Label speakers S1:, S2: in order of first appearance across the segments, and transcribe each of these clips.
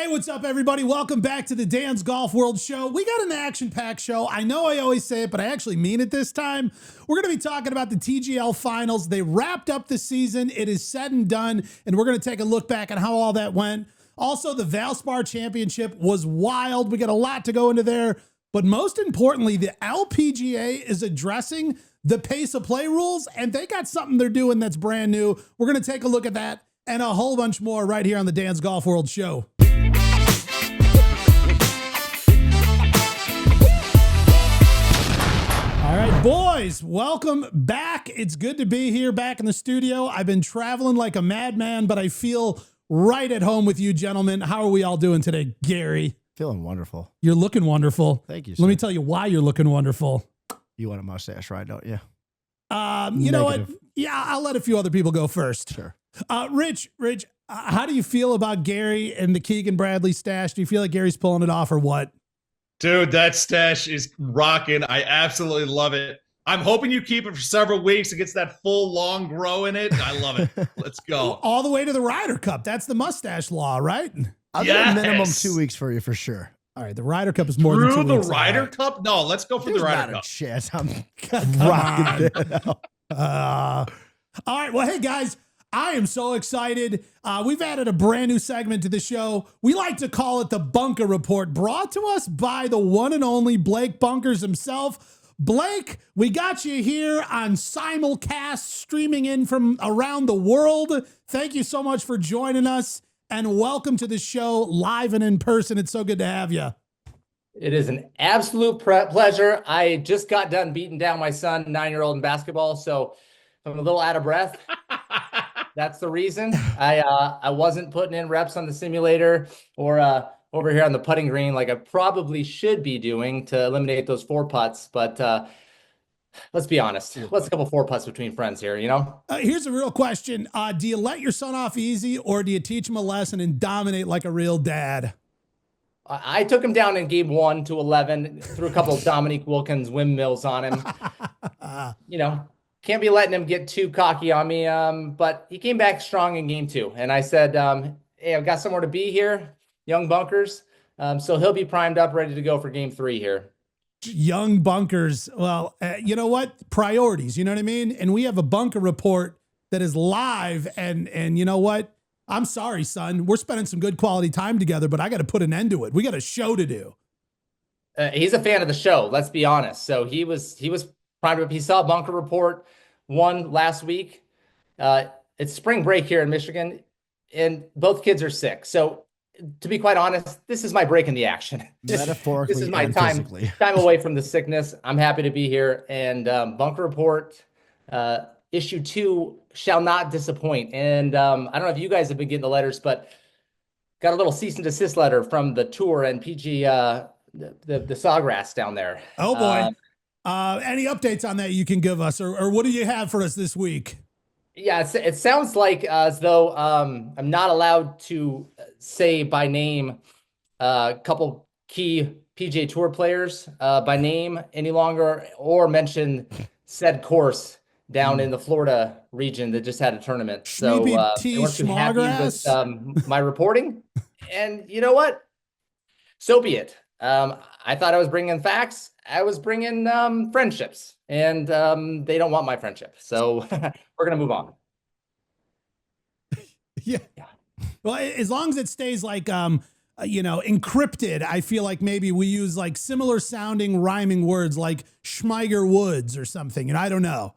S1: Hey, what's up, everybody? Welcome back to the Dan's Golf World Show. We got an action-packed show. I know I always say it, but I actually mean it this time. We're going to be talking about the TGL Finals. They wrapped up the season. It is said and done, and we're going to take a look back at how all that went. Also, the Valspar Championship was wild. We got a lot to go into there, but most importantly, the LPGA is addressing the pace of play rules, and they got something they're doing that's brand new. We're going to take a look at that and a whole bunch more right here on the Dan's Golf World Show. All right, boys, welcome back. It's good to be here back in the studio. I've been traveling like a madman, but I feel right at home with you gentlemen. How are we all doing today, Gary?
S2: Feeling wonderful.
S1: You're looking wonderful.
S2: Thank you, sir.
S1: Let me tell you why you're looking wonderful.
S2: You want a mustache, right? Don't you?
S1: You know what? Yeah, I'll let a few other people go first.
S2: Sure.
S1: Rich, how do you feel about Gary and the Keegan Bradley stash? Do you feel like Gary's pulling it off or what?
S3: Dude, that stash is rocking. I absolutely love it. I'm hoping you keep it for several weeks. It gets that full long grow in it. I love it. Let's go.
S1: All the way to the Ryder Cup. That's the mustache law, right?
S2: I'll get a minimum 2 weeks for you for sure.
S1: All right, the Ryder Cup is more than 2 weeks.
S3: Through the Ryder Cup? No, let's go for the Ryder Cup.
S2: Chance. I'm rocking it out.
S1: All right, well, hey, guys. I am so excited. We've added a brand new segment to the show. We like to call it the Bunker Report, brought to us by the one and only Blake Bunkers himself. Blake, we got you here on simulcast, streaming in from around the world. Thank you so much for joining us, and welcome to the show live and in person. It's so good to have you.
S4: It is an absolute pleasure. I just got done beating down my son, 9-year-old, in basketball, so I'm a little out of breath. That's the reason. I wasn't putting in reps on the simulator or over here on the putting green like I probably should be doing to eliminate those 4 putts. But let's be honest. What's a couple 4 putts between friends here, you know?
S1: Here's a real question. Do you let your son off easy, or do you teach him a lesson and dominate like a real dad?
S4: I took him down in game 1 to 11, threw a couple of Dominique Wilkins windmills on him. You know, can't be letting him get too cocky on me. But he came back strong in game 2. And I said, hey, I've got somewhere to be here, young Bunkers. So he'll be primed up, ready to go for game 3 here.
S1: Young Bunkers. Well, you know what? Priorities, you know what I mean? And we have a Bunker Report that is live. And you know what? I'm sorry, son. We're spending some good quality time together, but I got to put an end to it. We got a show to do.
S4: He's a fan of the show. Let's be honest. So he was primed up. He saw Bunker Report 1 last week. It's spring break here in Michigan, and both kids are sick. So to be quite honest, this is my break in the action.
S2: Metaphorically,
S4: this is my
S2: and
S4: time
S2: physically.
S4: Time away from the sickness. I'm happy to be here. And Bunker Report issue 2 shall not disappoint. And I don't know if you guys have been getting the letters, but got a little cease and desist letter from the tour and PG, the Sawgrass down there.
S1: Oh boy. Any updates on that you can give us, or what do you have for us this week?
S4: Yeah, it sounds like as though I'm not allowed to say by name a couple key PGA Tour players by name any longer, or mention said course down in the Florida region that just had a tournament. So they weren't too happy with my reporting. And you know what? So be it. I thought I was bringing facts. I was bringing friendships, and they don't want my friendship. So we're going to move on.
S1: Yeah. Well, as long as it stays like, encrypted, I feel like maybe we use like similar sounding rhyming words like Schmeiger Woods or something. And I don't know.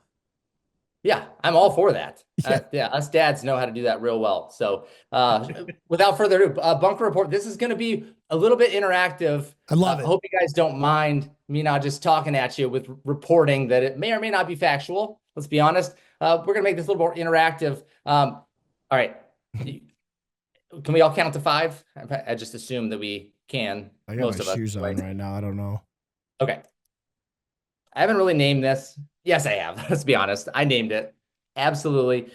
S4: Yeah, I'm all for that.
S1: Yeah.
S4: Us dads know how to do that real well. So without further ado, Bunker Report, this is going to be a little bit interactive.
S1: I love it.
S4: I hope you guys don't mind me not just talking at you with reporting that it may or may not be factual. Let's be honest. We're going to make this a little more interactive. All right. Can we all count to 5? I just assume that we can.
S2: I got my shoes on right now. I don't know.
S4: Okay. I haven't really named this. Yes, I have. Let's be honest. I named it. Absolutely.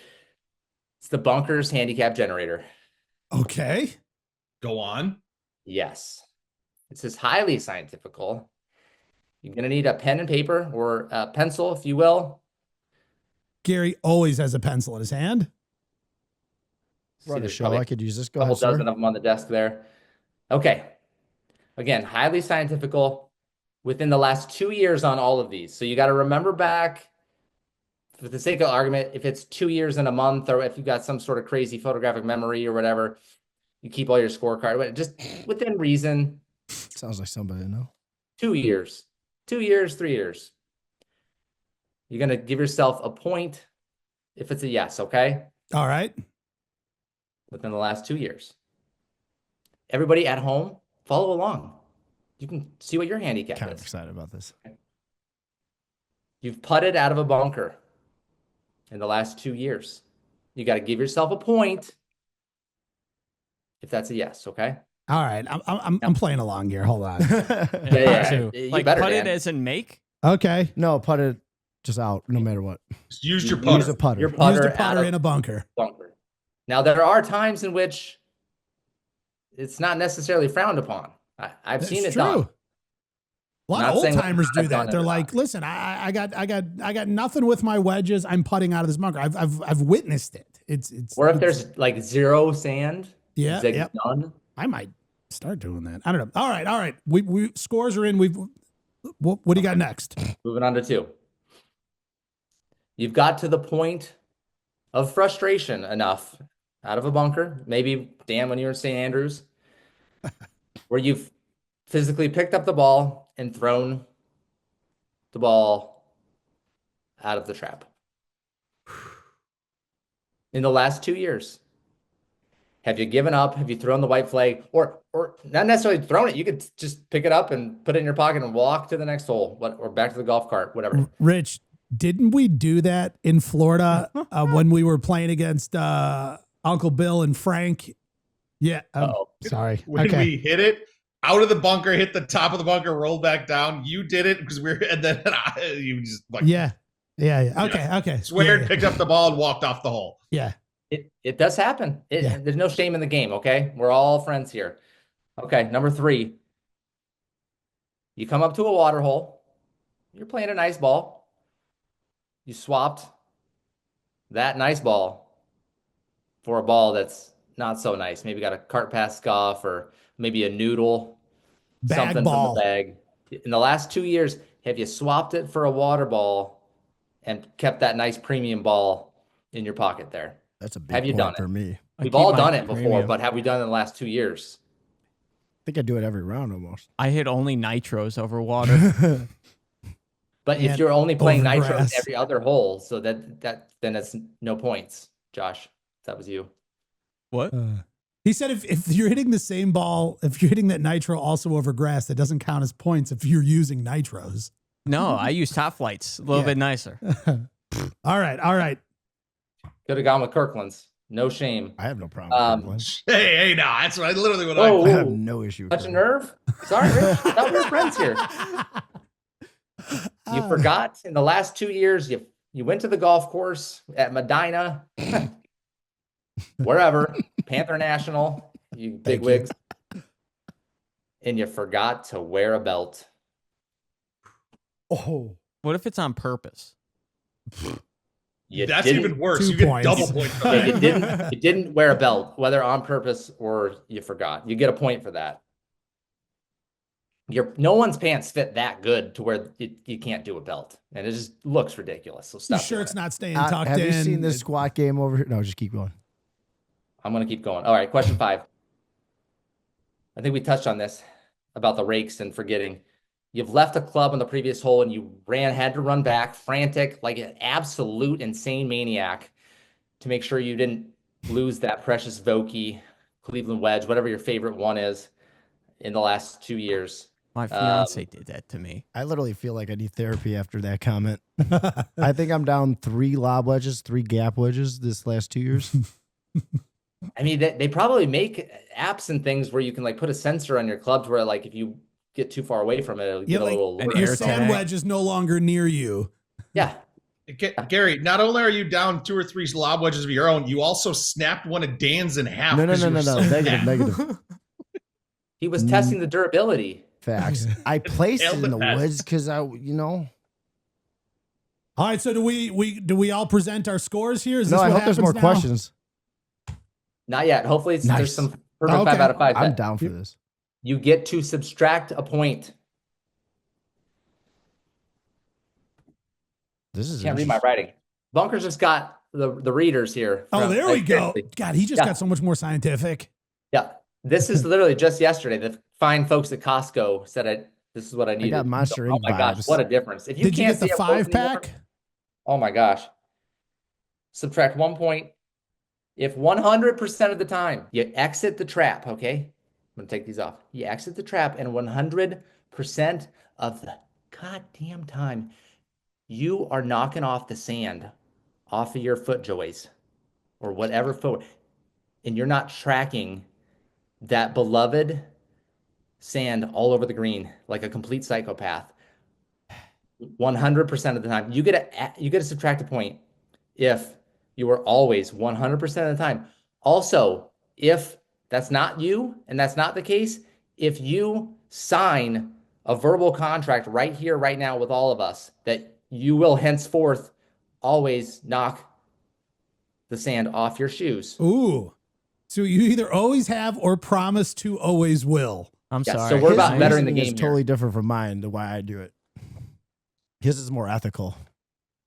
S4: It's the Bunkers Handicap Generator.
S1: Okay.
S3: Go on.
S4: Yes. This is highly scientifical. You're going to need a pen and paper, or a pencil, if you will.
S1: Gary always has a pencil in his hand.
S2: Run a show. I could use this. Go
S4: A
S2: ahead,
S4: couple dozen
S2: sir.
S4: of them on the desk there. Okay. Again, highly scientifical within the last 2 years on all of these. So you got to remember back, for the sake of argument, if it's 2 years in a month, or if you've got some sort of crazy photographic memory or whatever, you keep all your scorecard, just within reason.
S2: Sounds like somebody I know.
S4: 2 years, 2 years, 3 years. You're going to give yourself a point if it's a yes, okay?
S1: All right.
S4: Within the last 2 years. Everybody at home, follow along. You can see what your handicap
S2: Kind of
S4: is.
S2: excited about this.
S4: You've putted out of a bunker in the last 2 years. You got to give yourself a point if that's a yes, okay?
S1: All right. I'm playing along here. Hold on.
S4: Yeah. You
S5: Like
S4: better,
S5: put it
S4: Dan.
S5: as in make?
S1: Okay.
S2: No, put it just out, no matter what.
S3: Just use your
S4: You
S3: putter.
S2: Use a putter.
S4: Your
S1: Used
S4: putter,
S1: a putter in a bunker.
S4: bunker. Now, there are times in which it's not necessarily frowned upon. I've seen it done.
S1: A lot
S4: Not
S1: of old
S4: saying
S1: timers do
S4: I've done
S1: that.
S4: it
S1: They're
S4: or
S1: like,
S4: not.
S1: listen, I got nothing with my wedges. I'm putting out of this bunker. I've witnessed it. It's
S4: Or if there's like zero sand,
S1: yeah,
S4: zig
S1: yep.
S4: done.
S1: I might start doing that. I don't know. All right. We scores are in. What do you got next?
S4: Moving on to 2. You've got to the point of frustration enough out of a bunker, maybe Dan when you were in St. Andrews, where you've physically picked up the ball and thrown the ball out of the trap. In the last 2 years, have you given up? Have you thrown the white flag? Or not necessarily thrown it. You could just pick it up and put it in your pocket and walk to the next hole, or back to the golf cart, whatever.
S1: Rich, didn't we do that in Florida when we were playing against Uncle Bill and Frank? Yeah. Sorry.
S3: When
S1: Okay.
S3: we hit it out of the bunker, hit the top of the bunker, rolled back down. You did it because and then you just like
S1: Yeah. Okay.
S3: squared,
S1: Yeah.
S3: picked up the ball, and walked off the hole.
S1: Yeah.
S4: It does happen. There's no shame in the game, okay? We're all friends here. Okay, number 3. You come up to a water hole. You're playing a nice ball. You swapped that nice ball for a ball that's not so nice. Maybe got a cart pass scuff or maybe a noodle,
S1: Bag
S4: something
S1: ball.
S4: from the bag. In the last 2 years, have you swapped it for a water ball and kept that nice premium ball in your pocket there?
S2: That's a big
S4: Have you
S2: point
S4: done it?
S2: for me.
S5: I
S4: We've
S5: keep
S4: all
S5: my
S4: done it before,
S5: premium.
S4: but have we done it in the last 2 years?
S2: I think I do it every round almost.
S5: I hit only nitros over water.
S4: But
S1: And
S4: if you're only playing
S1: over
S4: nitros
S1: grass.
S4: every other hole, so then it's no points. Josh, that was you.
S5: What?
S1: He said if you're hitting the same ball, if you're hitting that nitro also over grass, that doesn't count as points if you're using nitros.
S5: No, I use top flights. A little
S1: Yeah.
S5: bit nicer.
S1: All right.
S4: Could have gone with Kirkland's. No shame.
S2: I have no problem with Kirkland.
S3: Hey, no, that's what I literally what
S4: Whoa.
S2: I have no issue with
S4: Touch a
S2: Kirkland.
S4: nerve? Sorry, Rich. I thought we were friends here. You forgot in the last 2 years, you went to the golf course at Medina, wherever, Panther National, you big wigs, and you forgot to wear a belt.
S2: Oh,
S5: What if it's on purpose?
S3: That's
S4: didn't-
S3: even worse.
S1: 2
S3: You get
S1: points.
S3: double points for
S4: Yeah,
S3: that.
S4: you didn't wear a belt, whether on purpose or you forgot. You get a point for that. No one's pants fit that good to where you can't do a belt, and it just looks ridiculous. So
S1: You
S4: stop.
S1: sure
S4: doing
S1: it's
S4: it.
S1: not staying tucked
S2: have
S1: in?
S2: you seen this squat game over here? No, just keep going.
S4: I'm gonna keep going. All right, question 5. I think we touched on this about the rakes and forgetting. You've left a club on the previous hole and you had to run back, frantic, like an absolute insane maniac, to make sure you didn't lose that precious Vokey Cleveland wedge, whatever your favorite one is, in the last 2 years.
S5: My fiance did that to me.
S2: I literally feel like I need therapy after that comment. I think I'm down 3 lob wedges, 3 gap wedges this last 2 years.
S4: I mean, they probably make apps and things where you can like put a sensor on your clubs where like if you get too far away from it, it'll get a
S1: like,
S4: little
S5: an
S4: alert.
S1: your
S5: air
S1: sand
S5: tag.
S1: wedge is no longer near you.
S4: Yeah.
S3: Gary, not only are you down 2 or 3 lob wedges of your own, you also snapped one of Dan's in half.
S2: No.
S3: 'cause you were so
S2: Negative,
S3: mad.
S2: negative.
S4: He was testing the durability.
S2: Facts. I placed it in the
S3: Nailed it.
S2: woods because
S1: All right, so do we all present our scores here? Is
S2: No,
S1: this
S2: I
S1: what
S2: hope there's
S1: happens
S2: more
S1: now?
S2: questions.
S4: Not yet. Hopefully there's
S2: Nice.
S4: some perfect
S1: Okay.
S4: 5 out of 5.
S2: I'm down for this.
S4: you get to subtract a point.
S2: This is
S4: Can't read my writing. Bunkers just got the readers here.
S1: Oh, there we go.
S4: seriously.
S1: God, he just
S4: Yeah.
S1: got so much more scientific.
S4: Yeah. This is literally just yesterday. The fine folks at Costco said this is what I needed.
S2: got Monster
S4: Oh
S2: Inc.
S4: my gosh,
S2: vibes.
S4: what a difference. If you
S1: Did you
S4: can't
S1: get the
S4: see a boat
S1: 5-pack?
S4: anymore- Oh my gosh. Subtract 1 point. If 100% of the time you exit the trap, okay? I'm going to take these off. You exit the trap, and 100% of the goddamn time you are knocking off the sand off of your foot joys or whatever foot, and you're not tracking that beloved sand all over the green like a complete psychopath. 100% of the time, you get to subtract a point if you are always 100% of the time. Also, if that's not you and that's not the case, if you sign a verbal contract right here, right now with all of us that you will henceforth always knock the sand off your shoes.
S1: Ooh. So you either always have or promise to always will.
S5: I'm
S4: Yeah,
S5: sorry.
S4: so we're about
S2: His
S4: bettering the
S2: reasoning is
S4: game here.
S2: totally different from mine, the way I do it. His is more ethical.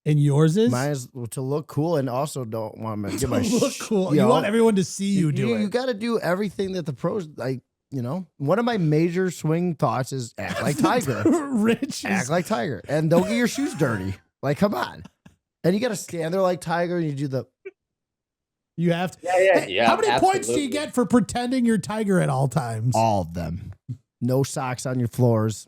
S1: And yours is?
S2: Mine is to look cool and also don't want to get my
S1: look cool.
S2: you
S1: You
S2: know,
S1: want everyone to see you do
S2: You
S1: it.
S2: got to do everything that the pros like. You know, one of my major swing thoughts is act like Tiger.
S1: Rich
S2: Act
S1: is,
S2: like Tiger, and don't get your shoes dirty. Like, come on. And you got to stand there like Tiger, and you do the.
S1: you have to.
S4: Yeah,
S1: Hey,
S4: yeah.
S1: how many points do you
S4: absolutely.
S1: get for pretending you're Tiger at all times?
S2: All of them. No socks on your floors.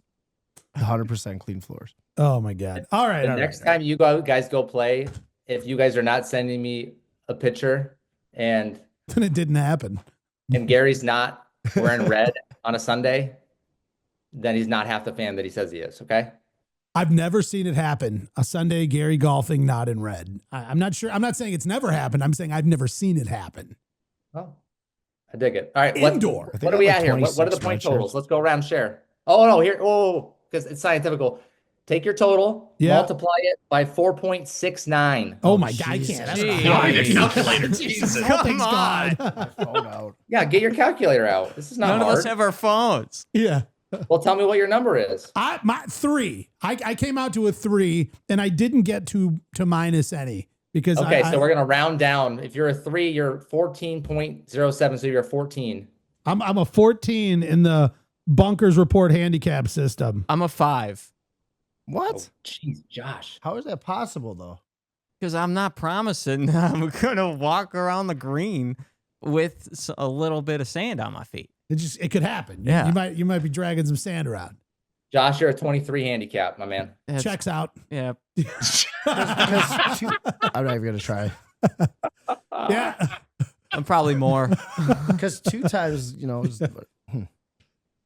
S2: 100% clean floors.
S1: Oh my God. All right.
S4: The
S1: all
S4: next
S1: right.
S4: time you guys go play, if you guys are not sending me a picture and
S1: Then it didn't happen.
S4: Gary's not wearing red on a Sunday, then he's not half the fan that he says he is. Okay.
S1: I've never seen it happen. A Sunday Gary golfing not in red. I'm not sure. I'm not saying it's never happened. I'm saying I've never seen it happen.
S4: Oh, I dig it. All right.
S1: Indoor.
S2: I think
S4: What are
S2: I'm
S4: we
S2: like
S4: at here? What are the
S2: 26
S4: point
S2: red shirts.
S4: totals? Let's go around and share. Oh, no. Here. Oh, because it's scientifical. Take your total,
S1: Yeah.
S4: multiply it by 4.69.
S1: Oh my God. I
S2: Jesus.
S1: can't. That's
S5: Jeez.
S1: not
S3: Yeah,
S1: how
S3: I need a
S1: it is.
S3: calculator. Jesus.
S1: Something's
S5: Come on.
S1: gone.
S2: Phone out.
S4: Yeah. Get your calculator out. This is not
S5: None of
S4: hard.
S5: us have our phones.
S1: Yeah.
S4: Well, tell me what your number is.
S1: My 3. I came out to a 3 and I didn't get to minus any because
S4: Okay,
S1: I,
S4: so we're gonna round down. If you're a 3, you're 14.07, so you're 14.
S1: I'm a 14 in the Bunkers Report handicap system.
S5: I'm a 5
S2: What?
S4: Jeez, Josh.
S2: How is that possible, though?
S5: because I'm not promising that I'm gonna walk around the green with a little bit of sand on my feet.
S1: It could happen.
S5: Yeah.
S1: You might be dragging some sand around.
S4: Josh, you're a 23 handicap, my man.
S5: That's-
S1: Checks out.
S5: Yeah.
S2: I'm not even going to try.
S1: Yeah.
S5: I'm probably more.
S2: Because 2 times, you know, is-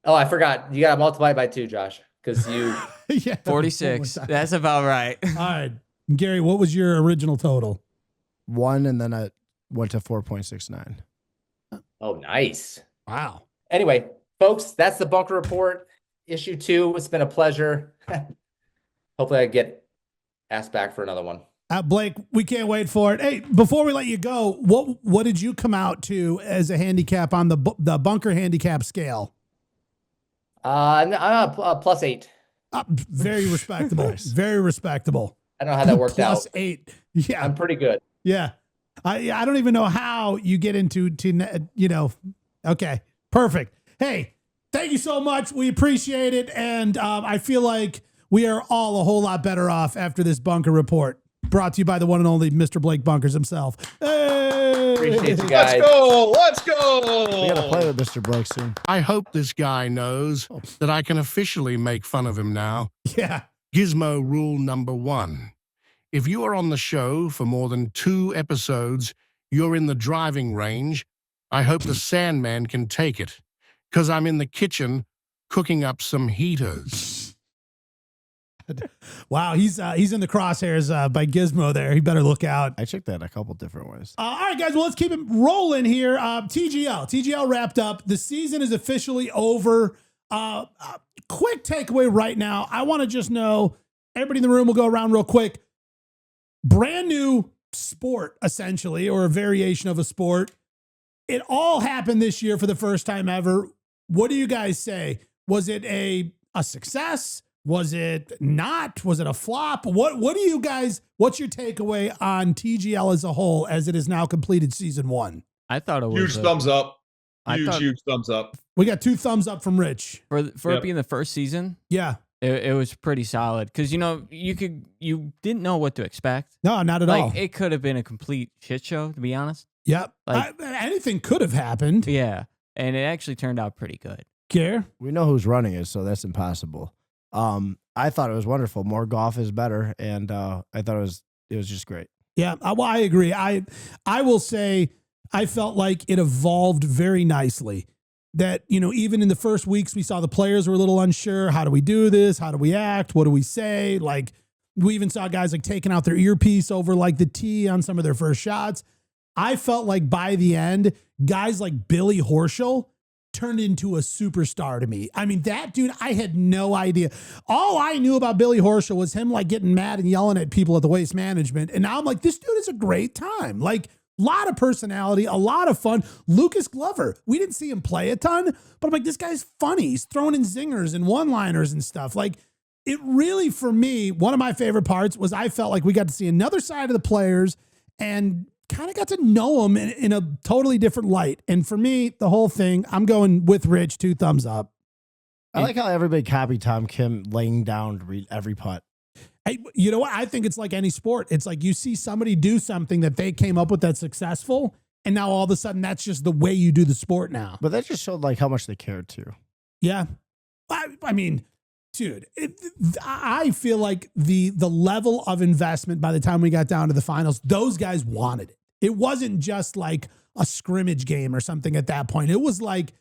S4: Oh, I forgot. You got to multiply by 2, Josh, because you.
S1: Yeah.
S5: 46.
S1: All
S5: That's about right.
S1: right. Gary, what was your original total?
S2: 1, and then I went to 4.69.
S4: Oh, nice.
S1: Wow.
S4: Anyway, folks, that's the Bunker Report, issue 2. It's been a pleasure. Hopefully, I get asked back for another one.
S1: Blake, we can't wait for it. Hey, before we let you go, what did you come out to as a handicap on the Bunker handicap scale?
S4: +8.
S1: Very respectable.
S2: Nice.
S1: Very respectable.
S4: I don't know how that worked out.
S1: +8. Yeah.
S4: I'm pretty good.
S1: Yeah. I don't even know how you get into okay. Perfect. Hey, thank you so much. We appreciate it. And I feel like we are all a whole lot better off after this Bunker Report. Brought to you by the one and only Mr. Blake Bunkers himself. Hey!
S4: Appreciate you
S3: Let's
S4: guys.
S3: go. Let's go.
S2: We got to play with Mr. Blake soon.
S6: I hope this guy knows that I can officially make fun of him now.
S1: Yeah.
S6: Gizmo rule number 1. If you are on the show for more than 2 episodes, you're in the driving range. I hope the Sandman can take it, because I'm in the kitchen cooking up some heaters.
S1: Wow, he's in the crosshairs by Gizmo there. He better look out.
S2: I checked that a couple different ways.
S1: All right, guys. Well, let's keep it rolling here. TGL wrapped up. The season is officially over. Quick takeaway right now. I want to just know, everybody in the room will go around real quick. Brand new sport, essentially, or a variation of a sport. It all happened this year for the first time ever. What do you guys say? Was it a success? Was it not? Was it a flop? What do you guys, what's your takeaway on TGL as a whole as it has now completed season 1?
S5: I thought it was
S3: Huge thumbs up.
S5: I thought-
S3: Huge thumbs up.
S1: We got 2 thumbs up from Rich.
S5: for
S3: Yep.
S5: it being the first season.
S1: Yeah.
S5: It was pretty solid because you didn't know what to expect.
S1: No, not at all.
S5: Like it could have been a complete shit show, to be honest.
S1: Yep.
S5: like-
S1: Anything could have happened.
S5: Yeah, and it actually turned out pretty good.
S1: Care?
S2: We know who's running it, so that's impossible. I thought it was wonderful. More golf is better, and I thought it was just great.
S1: Yeah, well, I agree. I will say I felt like it evolved very nicely. That, even in the first weeks, we saw the players were a little unsure. How do we do this? How do we act? What do we say? Like, we even saw guys like taking out their earpiece over like the tee on some of their first shots. I felt like by the end, guys like Billy Horschel turned into a superstar to me. I mean, that dude, I had no idea. All I knew about Billy Horschel was him like getting mad and yelling at people at the Waste Management. And now I'm like, this dude is a great time. Like, a lot of personality, a lot of fun. Lucas Glover, we didn't see him play a ton, but I'm like, this guy's funny. He's throwing in zingers and one-liners and stuff. Like, it really, for me, one of my favorite parts was I felt like we got to see another side of the players and kind of got to know them in a totally different light. And for me, the whole thing, I'm going with Rich, 2 thumbs up.
S2: I like how everybody copied Tom Kim laying down to read every putt.
S1: You know what? I think it's like any sport. It's like you see somebody do something that they came up with that's successful, and now all of a sudden that's just the way you do the sport now.
S2: But that just showed like how much they cared too.
S1: Yeah. I mean, dude, I feel like the level of investment by the time we got down to the finals, those guys wanted it. It wasn't just like a scrimmage game or something at that point. It was like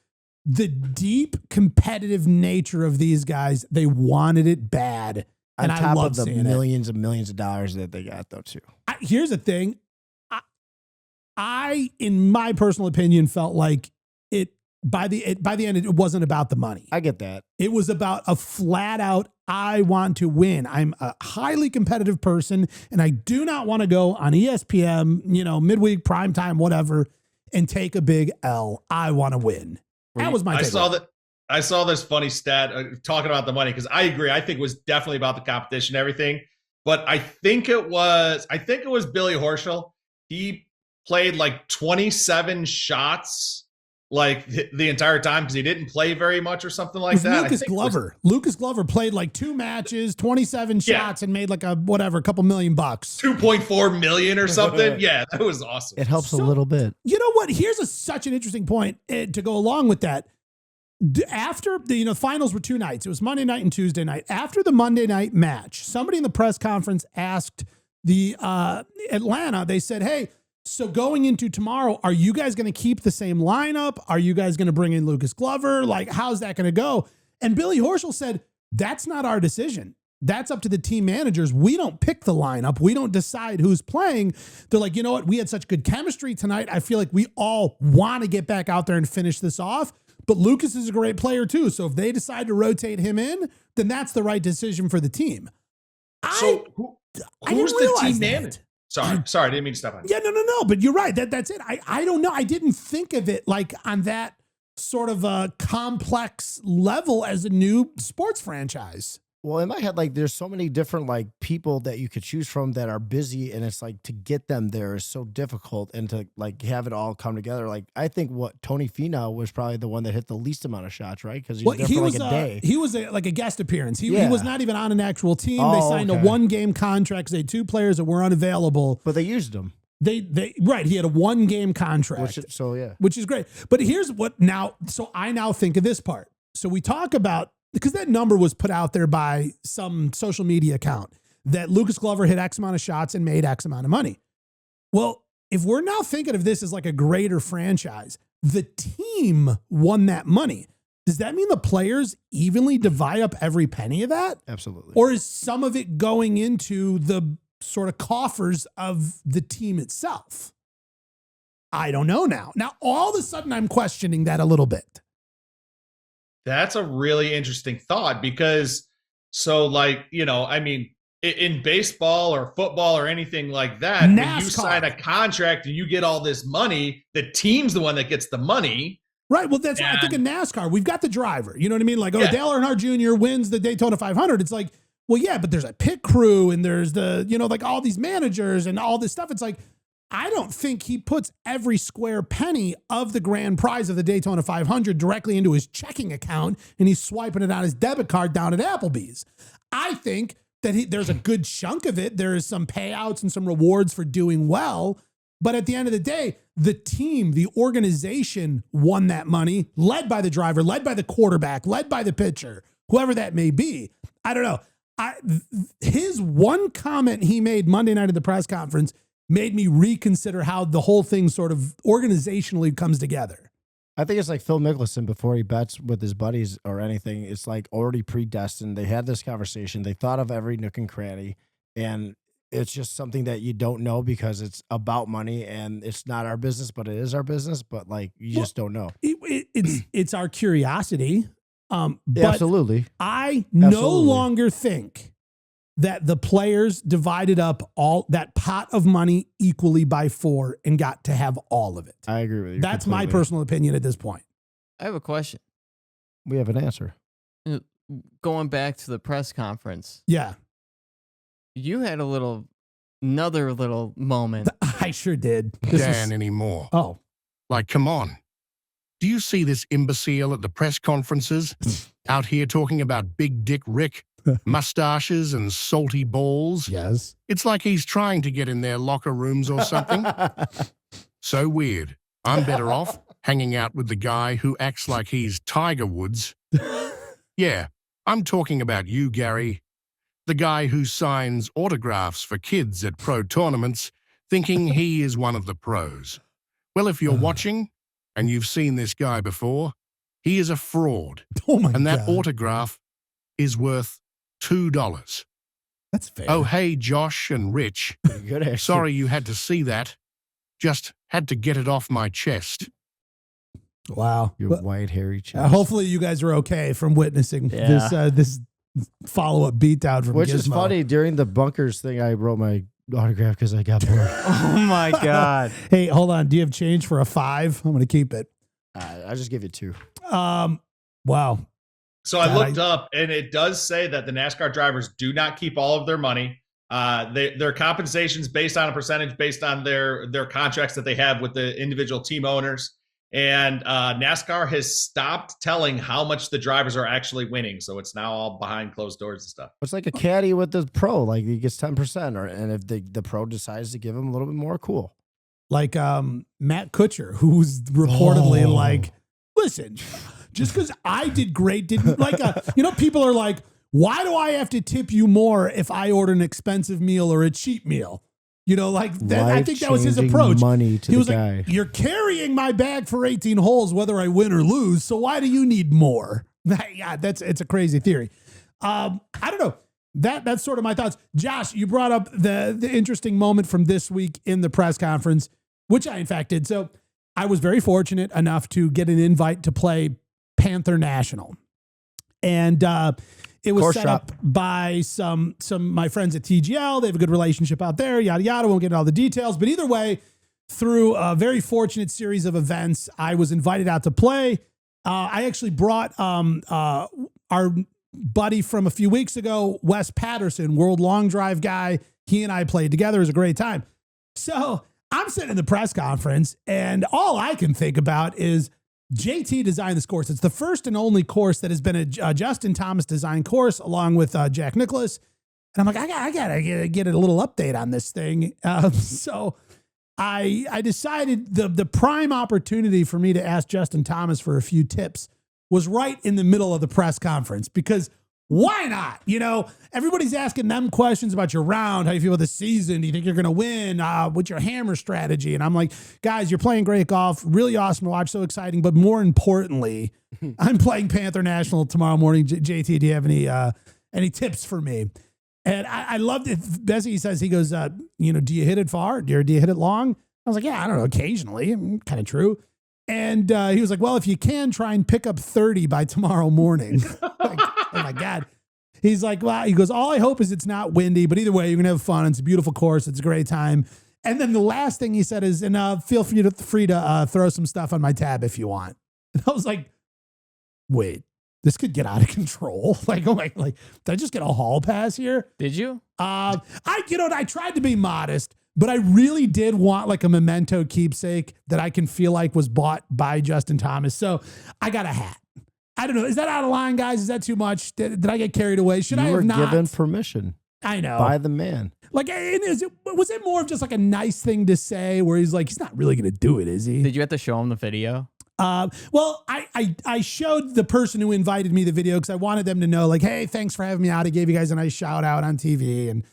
S1: the deep competitive nature of these guys. They wanted it bad. And
S2: On
S1: I
S2: top
S1: love
S2: of the
S1: seeing
S2: millions and millions of dollars that they got though too.
S1: Here's the thing. I, in my personal opinion, felt like by the end, it wasn't about the money.
S2: I get that.
S1: It was about a flat out, I want to win. I'm a highly competitive person, and I do not want to go on ESPN, midweek, primetime, whatever, and take a big L. I want to win. That was my takeaway.
S3: I saw this funny stat talking about the money because I agree. I think it was definitely about the competition and everything. But I think it was Billy Horschel. He played like 27 shots like the entire time because he didn't play very much or something like that.
S1: Lucas Glover played like 2 matches, 27 shots, and made like a couple $1 million.
S3: 2.4 million or something. Yeah, that was awesome.
S2: It helps a little bit.
S1: You know what? Here's such an interesting point to go along with that. After the finals were 2 nights. It was Monday night and Tuesday night. After the Monday night match, somebody in the press conference asked the Atlanta, they said, hey, so going into tomorrow, are you guys going to keep the same lineup? Are you guys going to bring in Lucas Glover? Like, how's that going to go? And Billy Horschel said, that's not our decision. That's up to the team managers. We don't pick the lineup. We don't decide who's playing. They're like, you know what? We had such good chemistry tonight. I feel like we all want to get back out there and finish this off. But Lucas is a great player too. So if they decide to rotate him in, then that's the right decision for the team.
S3: So who's the team manager? Sorry, I didn't mean to step on you.
S1: Yeah, no. But you're right. That's it. I don't know. I didn't think of it like on that sort of a complex level as a new sports franchise.
S2: Well, in my head, like there's so many different like people that you could choose from that are busy, and it's like to get them there is so difficult, and to like have it all come together. Like I think what Tony Finau was probably the one that hit the least amount of shots, right? Because he was there for like a day.
S1: He was like a guest appearance. He was not even on an actual team. They signed a 1-game contract because they had 2 players that were unavailable,
S2: but they used them.
S1: They right. He had a 1-game contract, which is great. But here's what now. So I now think of this part. So we talk about. Because that number was put out there by some social media account that Lucas Glover hit X amount of shots and made X amount of money. Well, if we're now thinking of this as like a greater franchise, the team won that money. Does that mean the players evenly divide up every penny of that?
S2: Absolutely.
S1: Or is some of it going into the sort of coffers of the team itself? I don't know now. Now, all of a sudden, I'm questioning that a little bit.
S3: That's a really interesting thought because in baseball or football or anything like that,
S1: NASCAR.
S3: when you sign a contract and you get all this money, the team's the one that gets the money.
S1: Right. Well, that's what I think in NASCAR, we've got the driver. You know what I mean? Like, Dale Earnhardt Jr. wins the Daytona 500. It's like, well, yeah, but there's a pit crew and there's the, like all these managers and all this stuff. It's like, I don't think he puts every square penny of the grand prize of the Daytona 500 directly into his checking account and he's swiping it on his debit card down at Applebee's. I think that there's a good chunk of it. There is some payouts and some rewards for doing well. But at the end of the day, the team, the organization won that money, led by the driver, led by the quarterback, led by the pitcher, whoever that may be. I don't know. His one comment he made Monday night at the press conference made me reconsider how the whole thing sort of organizationally comes together.
S2: I think it's like Phil Mickelson before he bets with his buddies or anything. It's like already predestined. They had this conversation. They thought of every nook and cranny, and it's just something that you don't know because it's about money and it's not our business, but it is our business. But like, you just don't know.
S1: It's our curiosity. But
S2: absolutely.
S1: I no longer think that the players divided up all that pot of money equally by 4 and got to have all of it.
S2: I agree with you.
S1: That's completely. My personal opinion at this point.
S5: I have a question.
S2: We have an answer.
S5: Going back to the press conference.
S1: Yeah.
S5: You had another little moment.
S1: I sure did.
S6: Anymore.
S1: Oh.
S6: Like, come on. Do you see this imbecile at the press conferences out here talking about Big Dick Rick, mustaches and salty balls?
S1: Yes.
S6: It's like he's trying to get in their locker rooms or something. So weird. I'm better off hanging out with the guy who acts like he's Tiger Woods. Yeah, I'm talking about you, Gary. The guy who signs autographs for kids at pro tournaments thinking he is one of the pros. Well, if you're watching and you've seen this guy before, he is a fraud.
S1: Oh my God.
S6: And that autograph is worth $2.
S1: That's fair.
S6: Oh, hey, Josh and Rich.
S2: Good.
S6: Sorry you had to see that. Just had to get it off my chest.
S1: Wow.
S2: Your white hairy chest.
S1: Hopefully you guys are okay from witnessing this follow-up beatdown from
S2: Which
S1: Gizmo.
S2: is funny. During the bunkers thing, I wrote my autograph because I got bored.
S5: Oh my God.
S1: Hey, hold on. Do you have change for a 5? I'm going to keep it.
S2: I'll just give you 2.
S1: Wow.
S3: So I looked up, and it does say that the NASCAR drivers do not keep all of their money. Their compensations based on a percentage based on their contracts that they have with the individual team owners. And NASCAR has stopped telling how much the drivers are actually winning. So it's now all behind closed doors and stuff.
S2: It's like a caddy with the pro. Like he gets 10%, and if the pro decides to give him a little bit more, cool.
S1: Like Matt Kutcher, who's reportedly like, listen, just because I did great, didn't like, people are like, why do I have to tip you more if I order an expensive meal or a cheap meal? Like that. I think that was his approach.
S2: Money to
S1: he was
S2: the guy.
S1: Like, you're carrying my bag for 18 holes, whether I win or lose. So why do you need more? Yeah, it's a crazy theory. I don't know. That's sort of my thoughts. Josh, you brought up the interesting moment from this week in the press conference, which I in fact did. So I was very fortunate enough to get an invite to play Panther National, and it was set up by some my friends at TGL. They have a good relationship out there, yada, yada. Won't get into all the details. But either way, through a very fortunate series of events, I was invited out to play. I actually brought our buddy from a few weeks ago, Wes Patterson, world long drive guy. He and I played together. It was a great time. So I'm sitting in the press conference, and all I can think about is JT designed this course. It's the first and only course that has been a Justin Thomas designed course, along with Jack Nicklaus. And I'm like, I gotta get a little update on this thing. So I decided the prime opportunity for me to ask Justin Thomas for a few tips was right in the middle of the press conference, because why not? Everybody's asking them questions about your round. How you feel with the season? Do you think you're going to win? What's your hammer strategy? And I'm like, guys, you're playing great golf. Really awesome to watch. So exciting. But more importantly, I'm playing Panther National tomorrow morning. JT, do you have any tips for me? And I loved it. Bessie says, he goes, do you hit it far? Do you hit it long? I was like, yeah, I don't know. Occasionally. Kind of true. And he was like, well, if you can, try and pick up 30 by tomorrow morning. Like, oh my God. He's like, well, he goes, all I hope is it's not windy, but either way, you're going to have fun. It's a beautiful course. It's a great time. And then the last thing he said is, and feel free to throw some stuff on my tab if you want. And I was like, wait, this could get out of control. Like, oh my, like, did I just get a hall pass here?
S5: Did you?
S1: I tried to be modest, but I really did want like a memento keepsake that I can feel like was bought by Justin Thomas. So I got a hat. I don't know. Is that out of line, guys? Is that too much? Did I get carried away? Should I have not?
S2: You were given permission.
S1: I know.
S2: By the man.
S1: Like, was it more of just like a nice thing to say where he's like, he's not really going to do it, is he?
S5: Did you have to show him the video?
S1: Well, I showed the person who invited me the video because I wanted them to know, like, hey, thanks for having me out. I gave you guys a nice shout out on TV. And,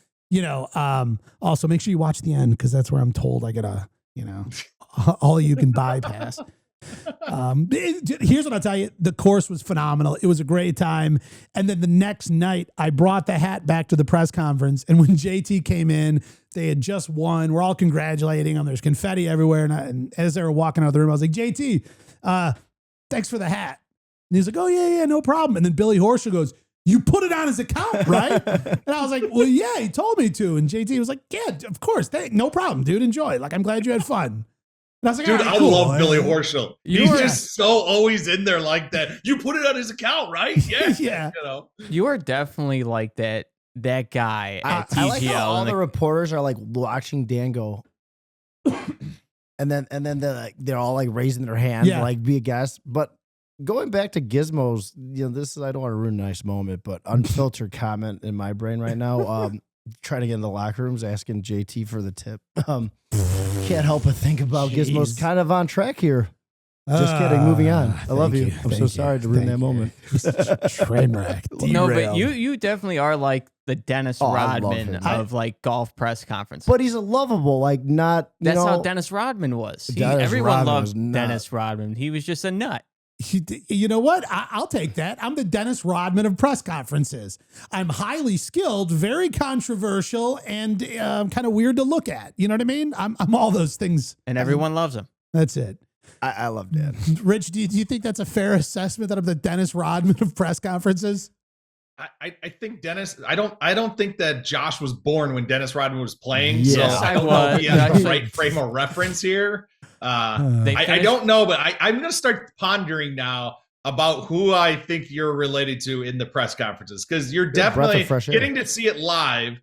S1: also make sure you watch the end because that's where I'm told I get a, all you can bypass. Here's what I'll tell you. The course was phenomenal. It was a great time. And then the next night I brought the hat back to the press conference. And when JT came in, they had just won. We're all congratulating him. There's confetti everywhere. And as they were walking out of the room, I was like, JT, thanks for the hat. And he's like, oh yeah, no problem. And then Billy Horschel goes, you put it on his account, right? And I was like, well, yeah, he told me to. And JT was like, yeah, of course. No problem, dude. Enjoy. Like, I'm glad you had fun. And I was like,
S3: dude,
S1: I
S3: love Billy Horschel. He's just so always in there like that. You put it on his account, right? Yeah.
S1: Yeah.
S5: You are definitely like that guy at TGL.
S2: I like how all the reporters are like watching Dan go. and then they're all like raising their hand to like be a guest. But going back to Gizmo's, this is, I don't want to ruin a nice moment, but unfiltered comment in my brain right now. Trying to get in the locker rooms, asking JT for the tip. Can't help but think about Gizmo's kind of on track here. Just kidding. Moving on. I love you. I'm so sorry to ruin that moment.
S1: Train wreck.
S5: No, but you definitely are like the Dennis Rodman of like golf press conferences.
S2: But he's a lovable, like not.
S5: That's how Dennis Rodman was. Everyone loved Dennis Rodman. He was just a nut.
S1: You know what? I'll take that. I'm the Dennis Rodman of press conferences. I'm highly skilled, very controversial, and kind of weird to look at. You know what I mean? I'm all those things.
S5: And everyone loves him.
S1: That's it.
S2: I love Dan.
S1: Rich, do you think that's a fair assessment that I'm the Dennis Rodman of press conferences?
S3: I think Dennis. I don't think that Josh was born when Dennis Rodman was playing.
S5: Yes,
S3: so I don't know if he has the right frame of reference here. I don't know, but I'm going to start pondering now about who I think you're related to in the press conferences because you're definitely getting to see it live.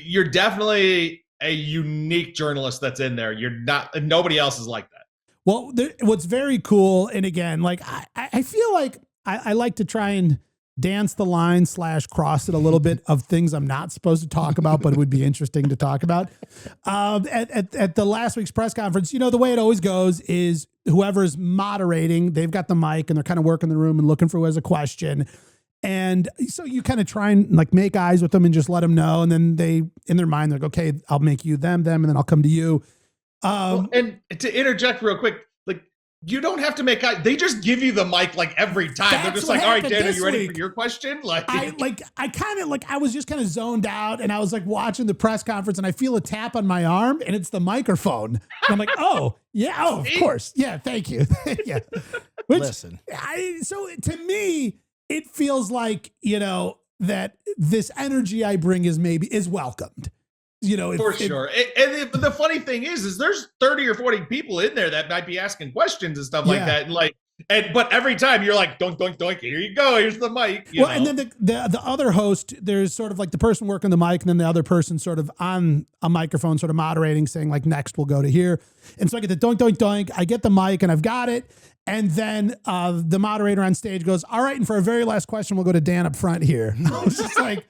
S3: You're definitely a unique journalist that's in there. You're not. Nobody else is like that.
S1: Well, what's very cool, and again, like I feel like I like to try and dance the line / cross it a little bit of things I'm not supposed to talk about, but it would be interesting to talk about. At the last week's press conference, the way it always goes is whoever's moderating, they've got the mic and they're kind of working the room and looking for who has a question. And so you kind of try and like make eyes with them and just let them know. And then they, in their mind, they're like, okay, I'll make you them, and then I'll come to you.
S3: And to interject real quick, like you don't have to make eye. They just give you the mic like every time. They're just like, all right, Dan, are you ready for your question?
S1: I was just kind of zoned out and I was like watching the press conference and I feel a tap on my arm and it's the microphone. And I'm like, oh yeah, of course. Yeah. Thank you. Yeah.
S2: Listen,
S1: so to me, it feels like, that this energy I bring is welcomed.
S3: For sure. And the funny thing is there's 30 or 40 people in there that might be asking questions and stuff like that. And but every time you're like, doink, doink, doink, here you go. Here's the mic.
S1: And then the other host, there's sort of like the person working the mic and then the other person sort of on a microphone, sort of moderating, saying like, next we'll go to here. And so I get the doink, doink, doink. I get the mic and I've got it. And then the moderator on stage goes, all right. And for our very last question, we'll go to Dan up front here. It's just like,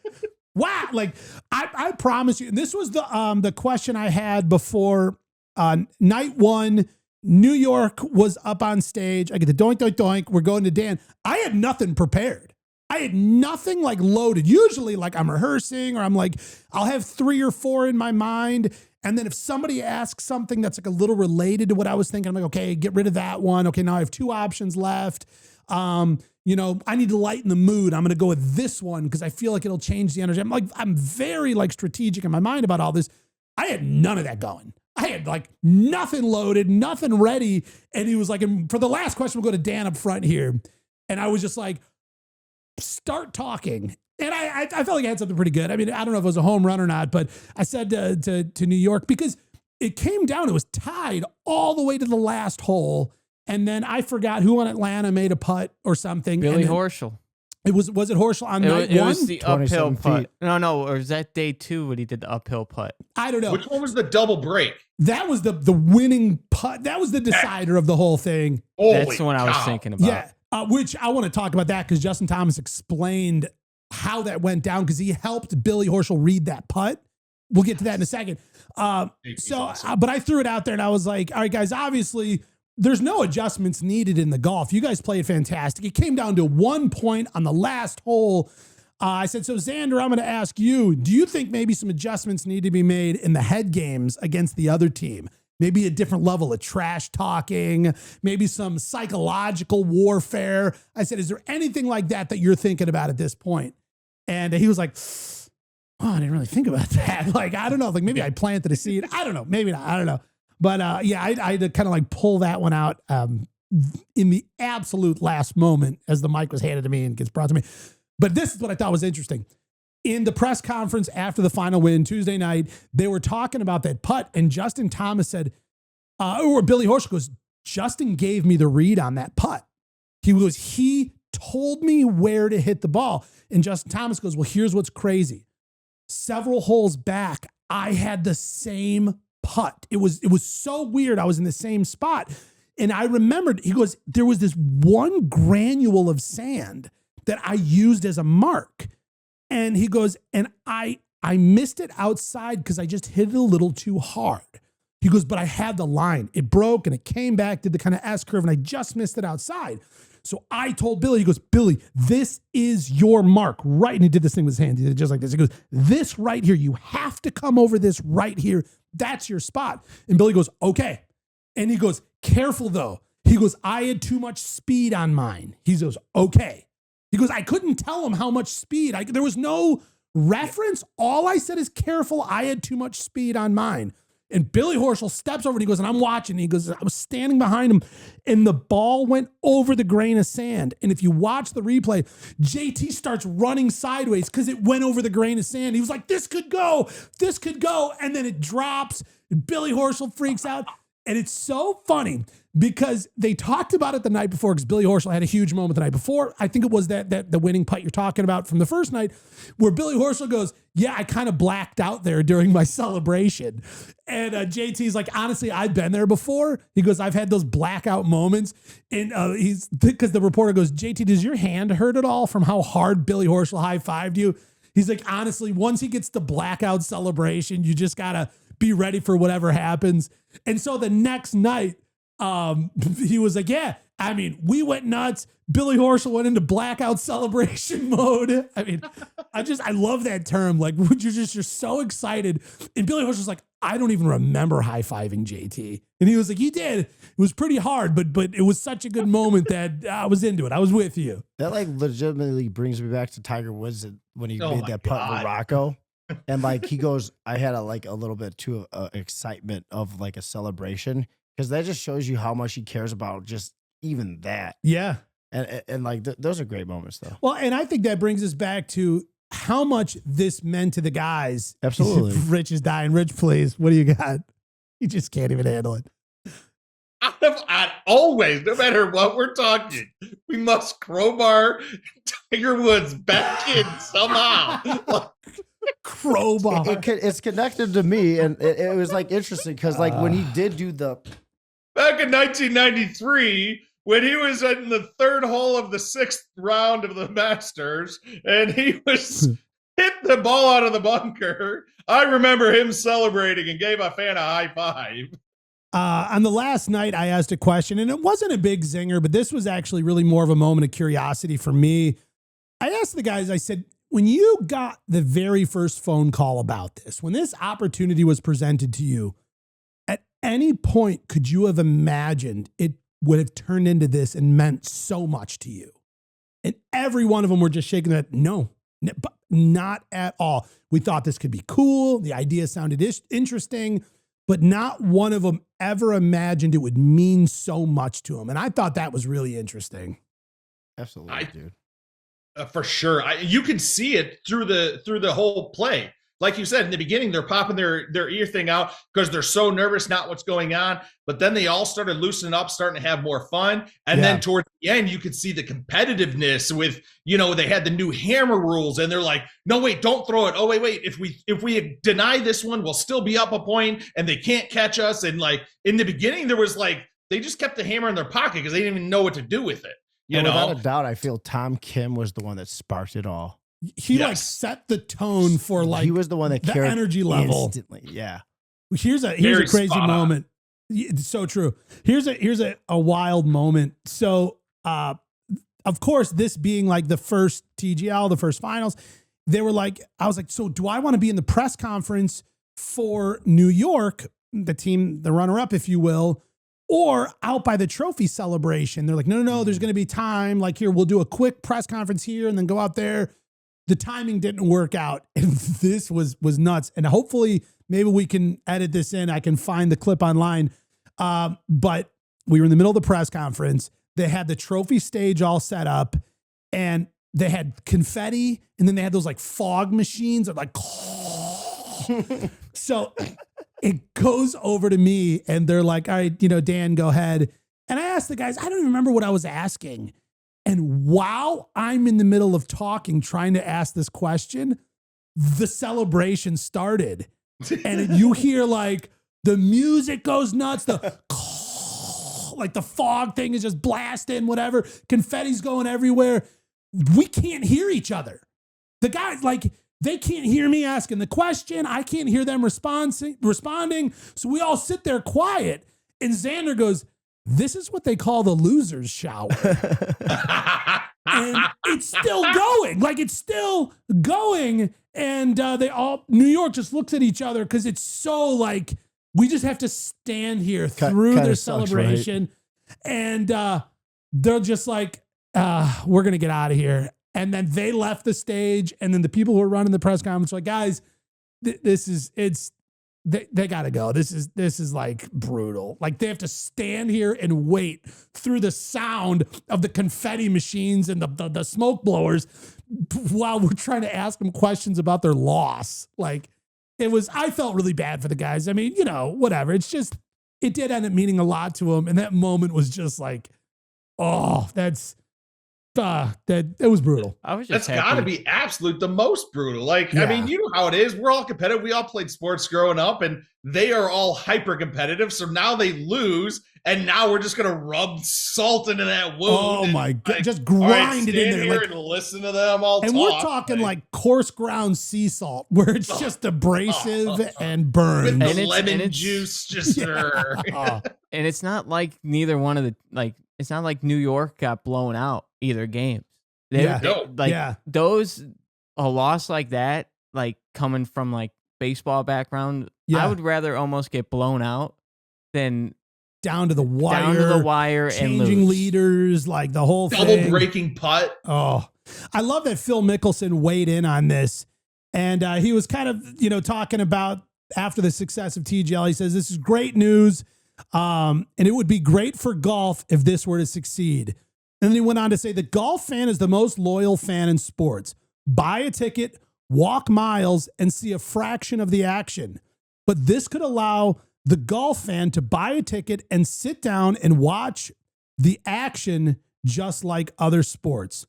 S1: wow. Like I promise you, and this was the question I had before night one, New York was up on stage. I get the doink, doink, doink. We're going to Dan. I had nothing prepared. I had nothing like loaded. Usually like I'm rehearsing or I'm like, I'll have 3 or 4 in my mind. And then if somebody asks something that's like a little related to what I was thinking, I'm like, okay, get rid of that one. Okay, now I have 2 options left. I need to lighten the mood. I'm going to go with this one because I feel like it'll change the energy. I'm very like strategic in my mind about all this. I had none of that going. I had like nothing loaded, nothing ready. And he was like, and for the last question, we'll go to Dan up front here. And I was just like, start talking. And I felt like I had something pretty good. I mean, I don't know if it was a home run or not, but I said to New York, because it came down, it was tied all the way to the last hole. And then I forgot who on Atlanta made a putt or something.
S5: Billy
S1: and then
S5: Horschel.
S1: was it Horschel on night
S5: It
S1: one?
S5: was the uphill
S2: 27
S5: putt.
S2: feet.
S5: No, or was that day 2 when he did the uphill putt?
S1: I don't know.
S3: Which one was the double break?
S1: That was the winning putt. That was the decider of the whole thing.
S5: That's the one I was thinking about.
S1: Yeah, which I want to talk about that because Justin Thomas explained how that went down because he helped Billy Horschel read that putt. We'll get to that in a second. But I threw it out there and I was like, all right, guys, obviously there's no adjustments needed in the golf. You guys played fantastic. It came down to 1 point on the last hole. I said, so Xander, I'm going to ask you, do you think maybe some adjustments need to be made in the head games against the other team? Maybe a different level of trash talking, maybe some psychological warfare. I said, is there anything like that that you're thinking about at this point? And he was like, oh, I didn't really think about that. Like, I don't know. Like maybe I planted a seed. I don't know. Maybe not. I don't know. But yeah, I had to kind of like pull that one out in the absolute last moment as the mic was handed to me and gets brought to me. But this is what I thought was interesting. In the press conference after the final win Tuesday night, they were talking about that putt, and Justin Thomas said, or Billy Horschel goes, Justin gave me the read on that putt. He told me where to hit the ball. And Justin Thomas goes, well, here's what's crazy. Several holes back, I had the same putt. It was so weird. I was in the same spot. And I remembered, he goes, there was this one granule of sand that I used as a mark. And he goes, and I missed it outside because I just hit it a little too hard. He goes, but I had the line. It broke and it came back, did the kind of S curve, and I just missed it outside. So I told Billy, he goes, Billy, this is your mark, right? And he did this thing with his hand. He did it just like this. He goes, this right here, you have to come over this right here. That's your spot. And Billy goes, okay. And he goes, careful though. He goes, I had too much speed on mine. He goes, okay. He goes, I couldn't tell him how much speed. There was no reference. All I said is careful. I had too much speed on mine. And Billy Horschel steps over and he goes, and I'm watching. He goes, I was standing behind him and the ball went over the grain of sand. And if you watch the replay, JT starts running sideways because it went over the grain of sand. He was like, this could go. And then it drops. And Billy Horschel freaks out. And it's so funny because they talked about it the night before because Billy Horschel had a huge moment the night before. I think it was that the winning putt you're talking about from the first night where Billy Horschel goes, yeah, I kind of blacked out there during my celebration. And JT's like, honestly, I've been there before. He goes, I've had those blackout moments. And because the reporter goes, JT, does your hand hurt at all from how hard Billy Horschel high-fived you? He's like, honestly, once he gets the blackout celebration, you just got to be ready for whatever happens. And so the next night, he was like, yeah, I mean, we went nuts. Billy Horschel went into blackout celebration mode. I mean, I love that term. Like, you're so excited. And Billy Horschel's like, I don't even remember high-fiving JT. And he was like, you did. It was pretty hard, but it was such a good moment that I was into it. I was with you.
S2: That like legitimately brings me back to Tiger Woods when he made that putt with Rocco. And like he goes, I had a little bit too excitement of like a celebration because that just shows you how much he cares about just even that.
S1: Yeah.
S2: And like those are great moments though.
S1: Well, and I think that brings us back to how much this meant to the guys.
S2: Absolutely.
S1: Rich is dying. Rich, please. What do you got? You just can't even handle it.
S3: I always, no matter what we're talking, we must crowbar Tiger Woods back in somehow.
S1: Crowbar.
S2: It's connected to me, and it was like interesting because like when he did do the
S3: back in 1993 when he was in the third hole of the 6th round of the Masters and he was hit the ball out of the bunker. I remember him celebrating and gave a fan a high five.
S1: On the last night, I asked a question, and it wasn't a big zinger, but this was actually really more of a moment of curiosity for me. I asked the guys, I said, when you got the very first phone call about this, when this opportunity was presented to you, at any point could you have imagined it would have turned into this and meant so much to you? And every one of them were just shaking their head. No, not at all. We thought this could be cool. The idea sounded interesting, but not one of them ever imagined it would mean so much to them. And I thought that was really interesting.
S2: Absolutely, dude.
S3: For sure. You could see it through the whole play. like you said, in the beginning, they're popping their ear thing out because they're so nervous, not what's going on. But then they all started loosening up, starting to have more fun. And then towards the end, you could see the competitiveness with, they had the new hammer rules, and they're like, no, wait, don't throw it. Oh, wait. If we deny this one, we'll still be up a point and they can't catch us. And like in the beginning, there was like, they just kept the hammer in their pocket because they didn't even know what to do with it.
S2: Without a doubt, I feel Tom Kim was the one that sparked it all.
S1: He like set the tone for like
S2: he was the one that
S1: the
S2: carried
S1: energy level
S2: instantly. Yeah.
S1: Here's a
S3: Very
S1: crazy moment. It's so true. Here's a wild moment. So of course, this being like the first TGL, the first finals, they were like, I was like, so do I want to be in the press conference for New York, the team, the runner-up, if you will, or out by the trophy celebration? They're like, no, there's going to be time. Like, here, we'll do a quick press conference here and then go out there. The timing didn't work out. And this was nuts. And hopefully maybe we can edit this in. I can find the clip online. But we were in the middle of the press conference. They had the trophy stage all set up and they had confetti. And then they had those like fog machines that like, so it goes over to me and they're like, all right, Dan, go ahead. And I asked the guys, I don't even remember what I was asking. And while I'm in the middle of talking, trying to ask this question, the celebration started. And you hear like the music goes nuts. Like the fog thing is just blasting, whatever. Confetti's going everywhere. We can't hear each other. The guys, like, they can't hear me asking the question. I can't hear them responding. So we all sit there quiet. And Xander goes, this is what they call the loser's shower. And it's still going. Like, it's still going. And New York just looks at each other because it's so like, we just have to stand here through their celebration. Sucks, right? And they're just like, we're going to get out of here. And then they left the stage. And then the people who were running the press conference were like, guys, they got to go. This is like brutal. Like, they have to stand here and wait through the sound of the confetti machines and the smoke blowers while we're trying to ask them questions about their loss. Like, I felt really bad for the guys. I mean, whatever. It's just, it did end up meaning a lot to them. And that moment was just like, oh, it was brutal.
S5: I was just
S3: That's got to be absolute the most brutal. Like, yeah. I mean, you know how it is. We're all competitive. We all played sports growing up, and they are all hyper competitive. So now they lose, and now we're just gonna rub salt into that wound.
S1: Oh my god! Just grind it in there,
S3: and listen to them all.
S1: And we're talking like course ground sea salt, where it's just abrasive and burns.
S3: With the lemon juice, just
S5: and it's not like neither one of the It's not like New York got blown out either games. Those a loss like that, like coming from like baseball background, I would rather almost get blown out than
S1: down to the wire, changing
S5: and
S1: leaders, like the whole
S3: double breaking putt.
S1: Oh, I love that Phil Mickelson weighed in on this, and he was kind of talking about after the success of TGL. He says this is great news. And it would be great for golf if this were to succeed. And then he went on to say the golf fan is the most loyal fan in sports. Buy a ticket, walk miles, and see a fraction of the action. But this could allow the golf fan to buy a ticket and sit down and watch the action just like other sports.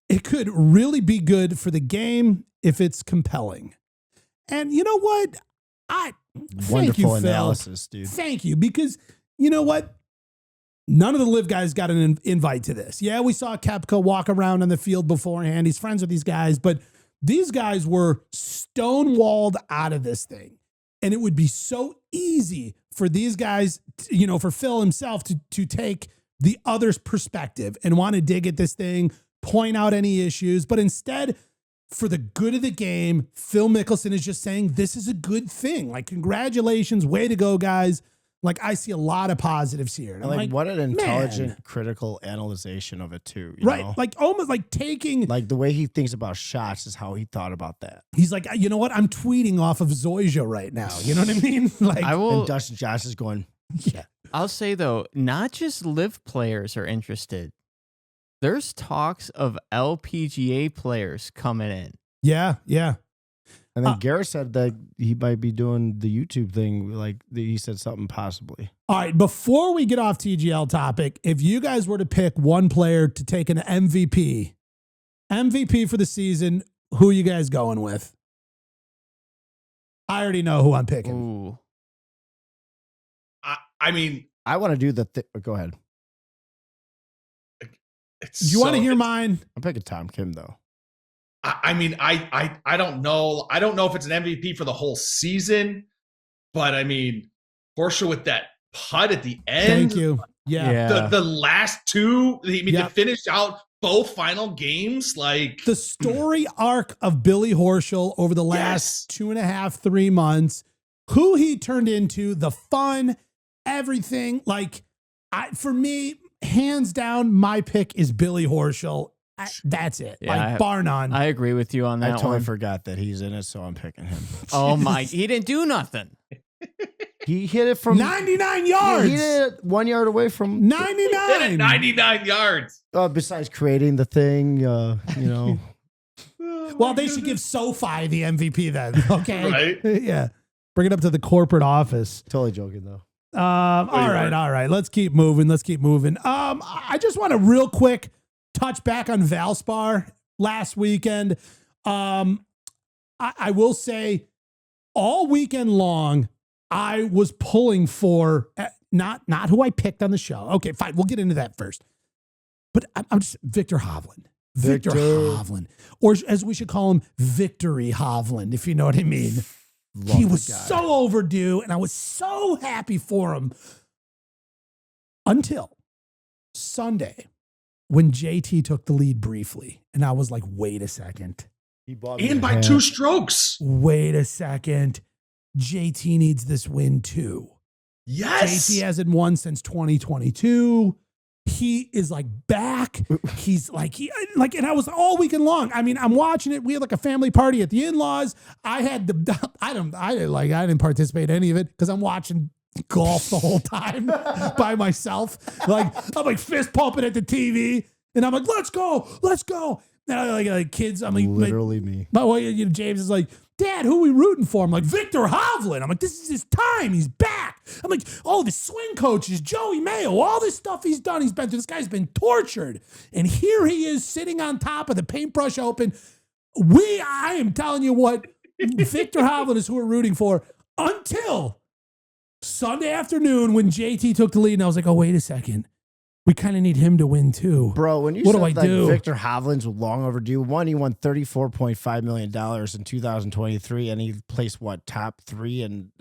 S1: It could really be good for the game if it's compelling. And you know what?
S2: Wonderful analysis, dude.
S1: Thank you, because you know what? None of the live guys got an invite to this. Yeah, we saw Koepka walk around on the field beforehand. He's friends with these guys, but these guys were stonewalled out of this thing. And it would be so easy for these guys, for Phil himself to take the other's perspective and want to dig at this thing, point out any issues. But instead, for the good of the game, Phil Mickelson is just saying, this is a good thing. Like, congratulations. Way to go, guys. Like, I see a lot of positives here. And
S2: like, what an intelligent, critical analyzation of it too. You know?
S1: Like almost like taking,
S2: like the way he thinks about shots is how he thought about that.
S1: He's like, you know what? I'm tweeting off of Zoysia right now. You know what I mean? Like,
S2: and Dustin Johnson is going, yeah.
S5: I'll say though, not just live players are interested. There's talks of LPGA players coming in.
S1: Yeah.
S2: And then Garrett said that he might be doing the YouTube thing. Like he said something possibly.
S1: All right. Before we get off TGL topic, if you guys were to pick one player to take an MVP for the season, who are you guys going with? I already know who I'm picking.
S5: Ooh.
S3: I mean,
S2: I want to do the go ahead.
S1: Do you want to hear mine?
S2: I'm picking Tom Kim though.
S3: I mean, I don't know. I don't know if it's an MVP for the whole season, but I mean, Horschel with that putt at the end.
S1: Thank you. Yeah.
S3: The last two, to finish out both final games, like
S1: the story arc of Billy Horschel over the last 2.5, 3 months, who he turned into, the fun, everything. Like, for me, hands down, my pick is Billy Horschel. That's it.
S5: Yeah,
S1: bar none.
S5: I agree with you on that.
S2: I totally
S5: one.
S2: forgot that he's in it, so I'm picking him.
S5: Oh my! He didn't do nothing.
S2: He hit it from
S1: 99 yards.
S2: He hit it 1 yard away from
S1: 99.
S3: 99 yards.
S2: Besides creating the thing, you know.
S1: Well, they should give SoFi the MVP then. Okay.
S3: Right?
S1: Yeah. Bring it up to the corporate office.
S2: Totally joking though.
S1: All right. Let's keep moving. I just want to real quick touch back on Valspar last weekend. I will say all weekend long, I was pulling for not who I picked on the show. Okay, fine. We'll get into that first. But I'm just Viktor Hovland. Viktor Hovland. Or as we should call him, Victory Hovland, if you know what I mean. He was so overdue, and I was so happy for him until Sunday when JT took the lead briefly. And I was like, wait a second.
S3: And by 2 strokes.
S1: Wait a second. JT needs this win too.
S3: Yes.
S1: JT hasn't won since 2022. He is like back. He's like, and I was all weekend long. I mean, I'm watching it. We had like a family party at the in-laws. I didn't participate in any of it because I'm watching golf the whole time by myself. Like, I'm like fist pumping at the TV and I'm like, let's go. And I like kids. I'm like,
S2: literally me.
S1: My wife, James is like, Dad, who are we rooting for? I'm like, Viktor Hovland. I'm like, this is his time. He's back. I'm like, oh, the swing coaches, Joey Mayo, all this stuff he's done. He's been through. This guy's been tortured. And here he is sitting on top of the Paintbrush Open. I am telling you what, Viktor Hovland is who we're rooting for until Sunday afternoon when JT took the lead. And I was like, oh, wait a second. We kind of need him to win too.
S2: Bro, when you said that Viktor Hovland's long overdue, one, he won $34.5 million in 2023, and he placed, top 3 and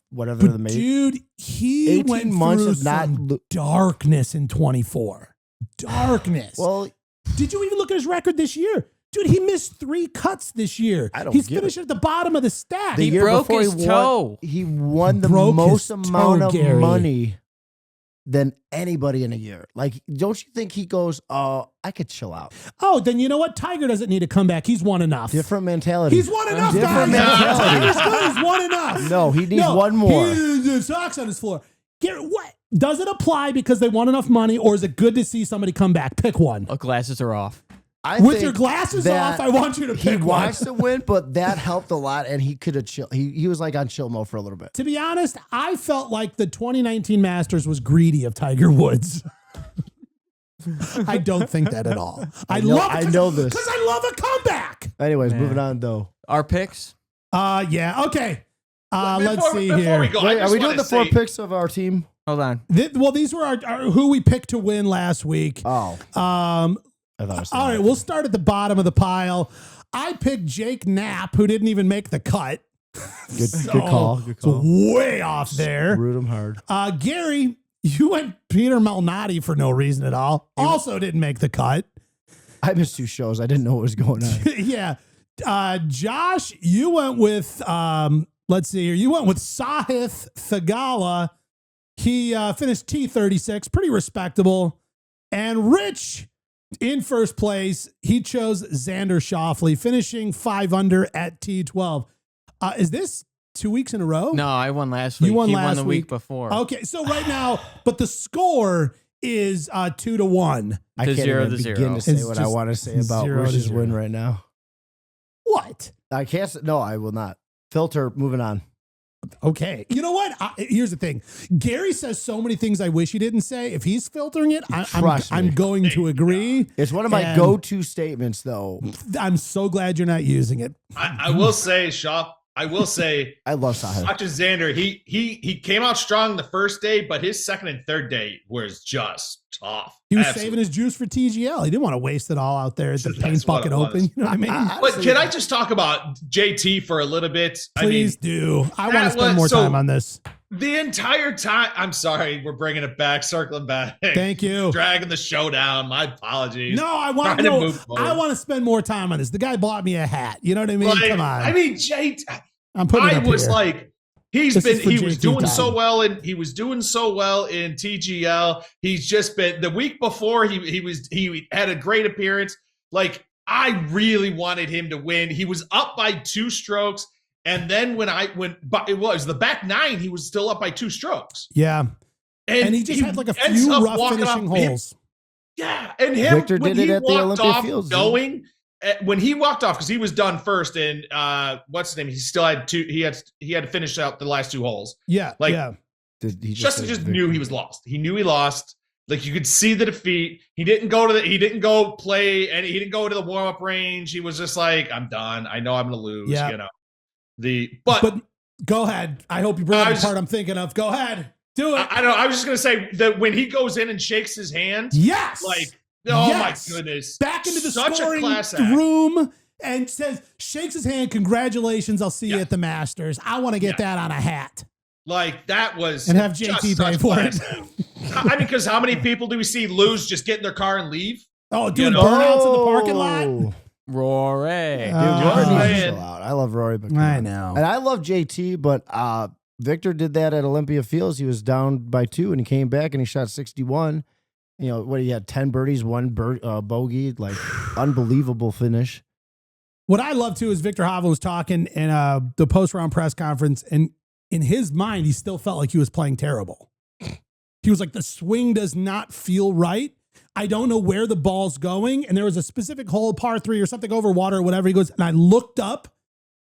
S2: whatever the major.
S1: Dude, he went through some darkness in 24. Darkness.
S2: Well,
S1: did you even look at his record this year? Dude, he missed 3 cuts this year. He's finished at the bottom of the stack.
S5: He broke his toe.
S2: He won the most amount of money than anybody in a year. Like, don't you think he goes, oh, I could chill out?
S1: Oh, then you know what? Tiger doesn't need to come back. He's won enough.
S2: Different mentality.
S1: He's won enough,
S2: Different
S1: guys.
S2: mentality.
S1: He's won enough.
S2: No, he needs one more.
S1: He socks on his floor. What? Does it apply because they want enough money, or is it good to see somebody come back? Pick one.
S5: Oh, glasses are off.
S1: With your glasses off, I want you to pick one.
S2: He wants to win, but that helped a lot, and he could have chill. He was like on chill mode for a little bit.
S1: To be honest, I felt like the 2019 Masters was greedy of Tiger Woods. I don't think that at all. I know this because I love a comeback.
S2: Anyways, moving on though.
S5: Our picks.
S1: Yeah. Okay. Let's see here.
S2: Wait, are we doing the 4 picks of our team?
S5: Hold on.
S1: These were our who we picked to win last week.
S2: Oh.
S1: All right, we'll start at the bottom of the pile. I picked Jake Knapp, who didn't even make the cut.
S2: Good call.
S1: Way off there.
S2: Root him hard.
S1: Gary, you went Peter Malnati for no reason at all. Also didn't make the cut.
S2: I missed 2 shows. I didn't know what was going on.
S1: Yeah. Josh, you went with, let's see here. You went with Sahith Thagala. He finished T36, pretty respectable. And Rich, in first place, he chose Xander Schauffele, finishing 5 under at T12. Is this 2 weeks in a row?
S5: No, I won last week.
S1: You won
S5: he
S1: last
S5: won the week before.
S1: Okay, so right now, but the score is 2-1.
S2: I can't even begin to say what I want to say about Rich's win right now.
S1: What?
S2: I can't. No, I will not. Filter. Moving on.
S1: Okay. You know what? Here's the thing. Gary says so many things I wish he didn't say. If he's filtering it, I'm going to agree.
S2: It's one of my go-to statements, though.
S1: I'm so glad you're not using it.
S3: I will say, Shaw, I will say,
S2: I love Sahil.
S3: Dr. Xander, he came out strong the first day, but his second and third day was just tough.
S1: He was saving his juice for TGL. He didn't want to waste it all out there at the paint bucket open. You know what I mean?
S3: But can I just talk about JT for a little bit?
S1: Please do. I want to spend more time on this.
S3: The entire time, I'm sorry, we're bringing it back, circling back.
S1: Thank you.
S3: Dragging the show down. My apologies.
S1: No, I want to spend more time on this. The guy bought me a hat. You know what I mean?
S3: Like,
S1: Come on.
S3: I mean, JT.
S1: I'm putting it up
S3: I was
S1: here.
S3: like, he was doing
S1: time.
S3: so well, and he was doing so well in TGL. He's just been the week before he had a great appearance. Like, I really wanted him to win. He was up by 2 strokes, and then but it was the back 9, he was still up by 2 strokes.
S1: Yeah, and he just had like a few rough finishing holes.
S3: Yeah, and him
S2: Victor did it at the Olympia Fields.
S3: When he walked off, because he was done first, and what's his name? He still had 2. He had to finish out the last 2 holes.
S1: Yeah,
S3: like
S1: Justin
S3: just knew he was lost. He knew he lost. Like, you could see the defeat. He didn't go play, and he didn't go to the warm up range. He was just like, I'm done. I know I'm going to lose.
S1: Yeah.
S3: You know, but
S1: go ahead. I hope you bring up the part I'm thinking of. Go ahead, do it.
S3: I know. I was just going to say that when he goes in and shakes his hand,
S1: yes,
S3: like. Oh my goodness.
S1: Back into the
S3: Such
S1: scoring room and shakes his hand. Congratulations. I'll see you at the Masters. I want to get that on a hat.
S3: Like, that was.
S1: And have JT pay for it.
S3: I mean, because how many people do we see lose, just get in their car and leave?
S1: Oh, doing burnouts in the parking lot?
S5: Rory.
S2: Dude, Rory needs to chill out. I love Rory. But
S1: I know.
S2: And I love JT, but Victor did that at Olympia Fields. He was down by 2, and he came back, and he shot 61. You know, what he had 10 birdies, 1 bogey, like unbelievable finish.
S1: What I love too is Viktor Hovland was talking in the post-round press conference, and in his mind, he still felt like he was playing terrible. He was like, the swing does not feel right. I don't know where the ball's going. And there was a specific hole, par 3 or something over water or whatever. He goes, and I looked up,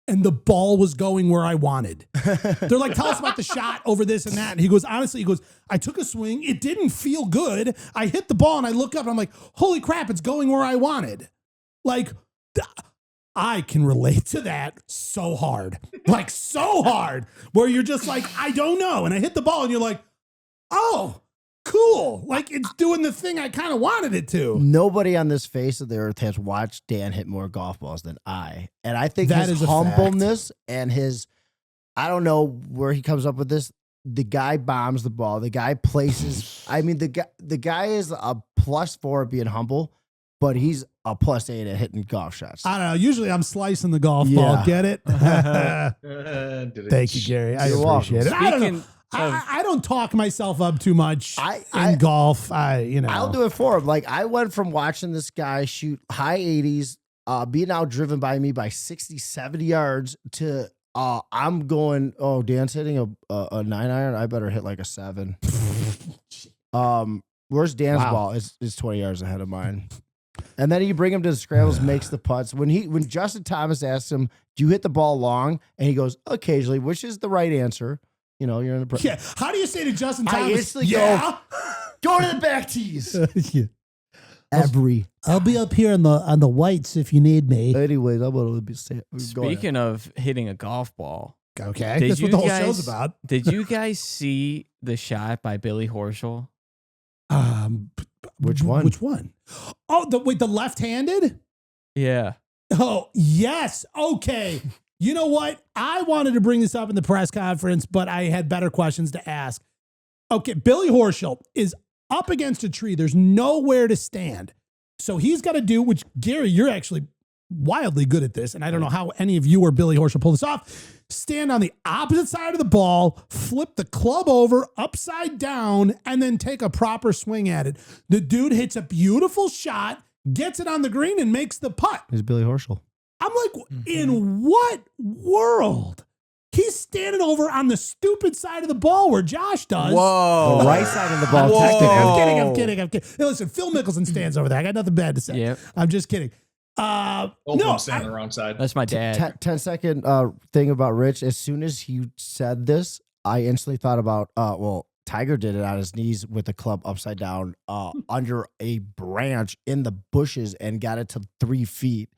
S1: and the ball was going where I wanted. They're like, tell us about the shot over this and that. And he goes, honestly, I took a swing. It didn't feel good. I hit the ball and I look up and I'm like, holy crap, it's going where I wanted. Like, I can relate to that so hard. Like, so hard. Where you're just like, I don't know. And I hit the ball and you're like, oh, cool. Like, it's doing the thing I kind of wanted it to.
S2: Nobody on this face of the earth has watched Dan hit more golf balls than I. And I think
S1: that
S2: his humbleness and his, I don't know where he comes up with this. The guy bombs the ball. The guy places. I mean, the guy is a +4 at being humble, but he's a +8 at hitting golf shots.
S1: I don't know. Usually I'm slicing the golf ball. Get it? Thank you, Gary. I appreciate it. I don't know. I don't talk myself up too much in golf. I'll
S2: do it for him. Like, I went from watching this guy shoot high 80s, being outdriven by me by 60, 70 yards to I'm going, oh, Dan's hitting a 9-iron. I better hit like a 7. Where's Dan's ball? It's 20 yards ahead of mine. And then you bring him to the scrambles, makes the putts. When Justin Thomas asks him, do you hit the ball long? And he goes, occasionally, which is the right answer. You know, you're in the
S1: yeah. How do you say to Justin Thomas?
S2: I instantly go to the back tees. Yeah. I'll be up here on the whites if you need me. Anyways, I'm gonna be
S5: Speaking of hitting a golf ball.
S1: Okay. That's what the whole show's about.
S5: Did you guys see the shot by Billy Horschel?
S2: Which one?
S1: Which one? Oh, the left-handed?
S5: Yeah.
S1: Oh, yes. Okay. You know what? I wanted to bring this up in the press conference, but I had better questions to ask. Okay, Billy Horschel is up against a tree. There's nowhere to stand. So he's got to do, which, Gary, you're actually wildly good at this, and I don't know how any of you or Billy Horschel pull this off. Stand on the opposite side of the ball, flip the club over upside down, and then take a proper swing at it. The dude hits a beautiful shot, gets it on the green, and makes the putt.
S2: It's Billy Horschel.
S1: I'm like, in what world? He's standing over on the stupid side of the ball where Josh does.
S2: Whoa. The right side of the ball.
S1: I'm kidding. Hey, listen, Phil Mickelson stands over there. I got nothing bad to say.
S5: Yep.
S1: I'm just kidding.
S3: Both of
S1: No,
S3: them stand on the wrong side.
S5: That's my dad.
S2: 10-second thing about Rich. As soon as he said this, I instantly thought about, well, Tiger did it on his knees with the club upside down under a branch in the bushes and got it to 3 feet.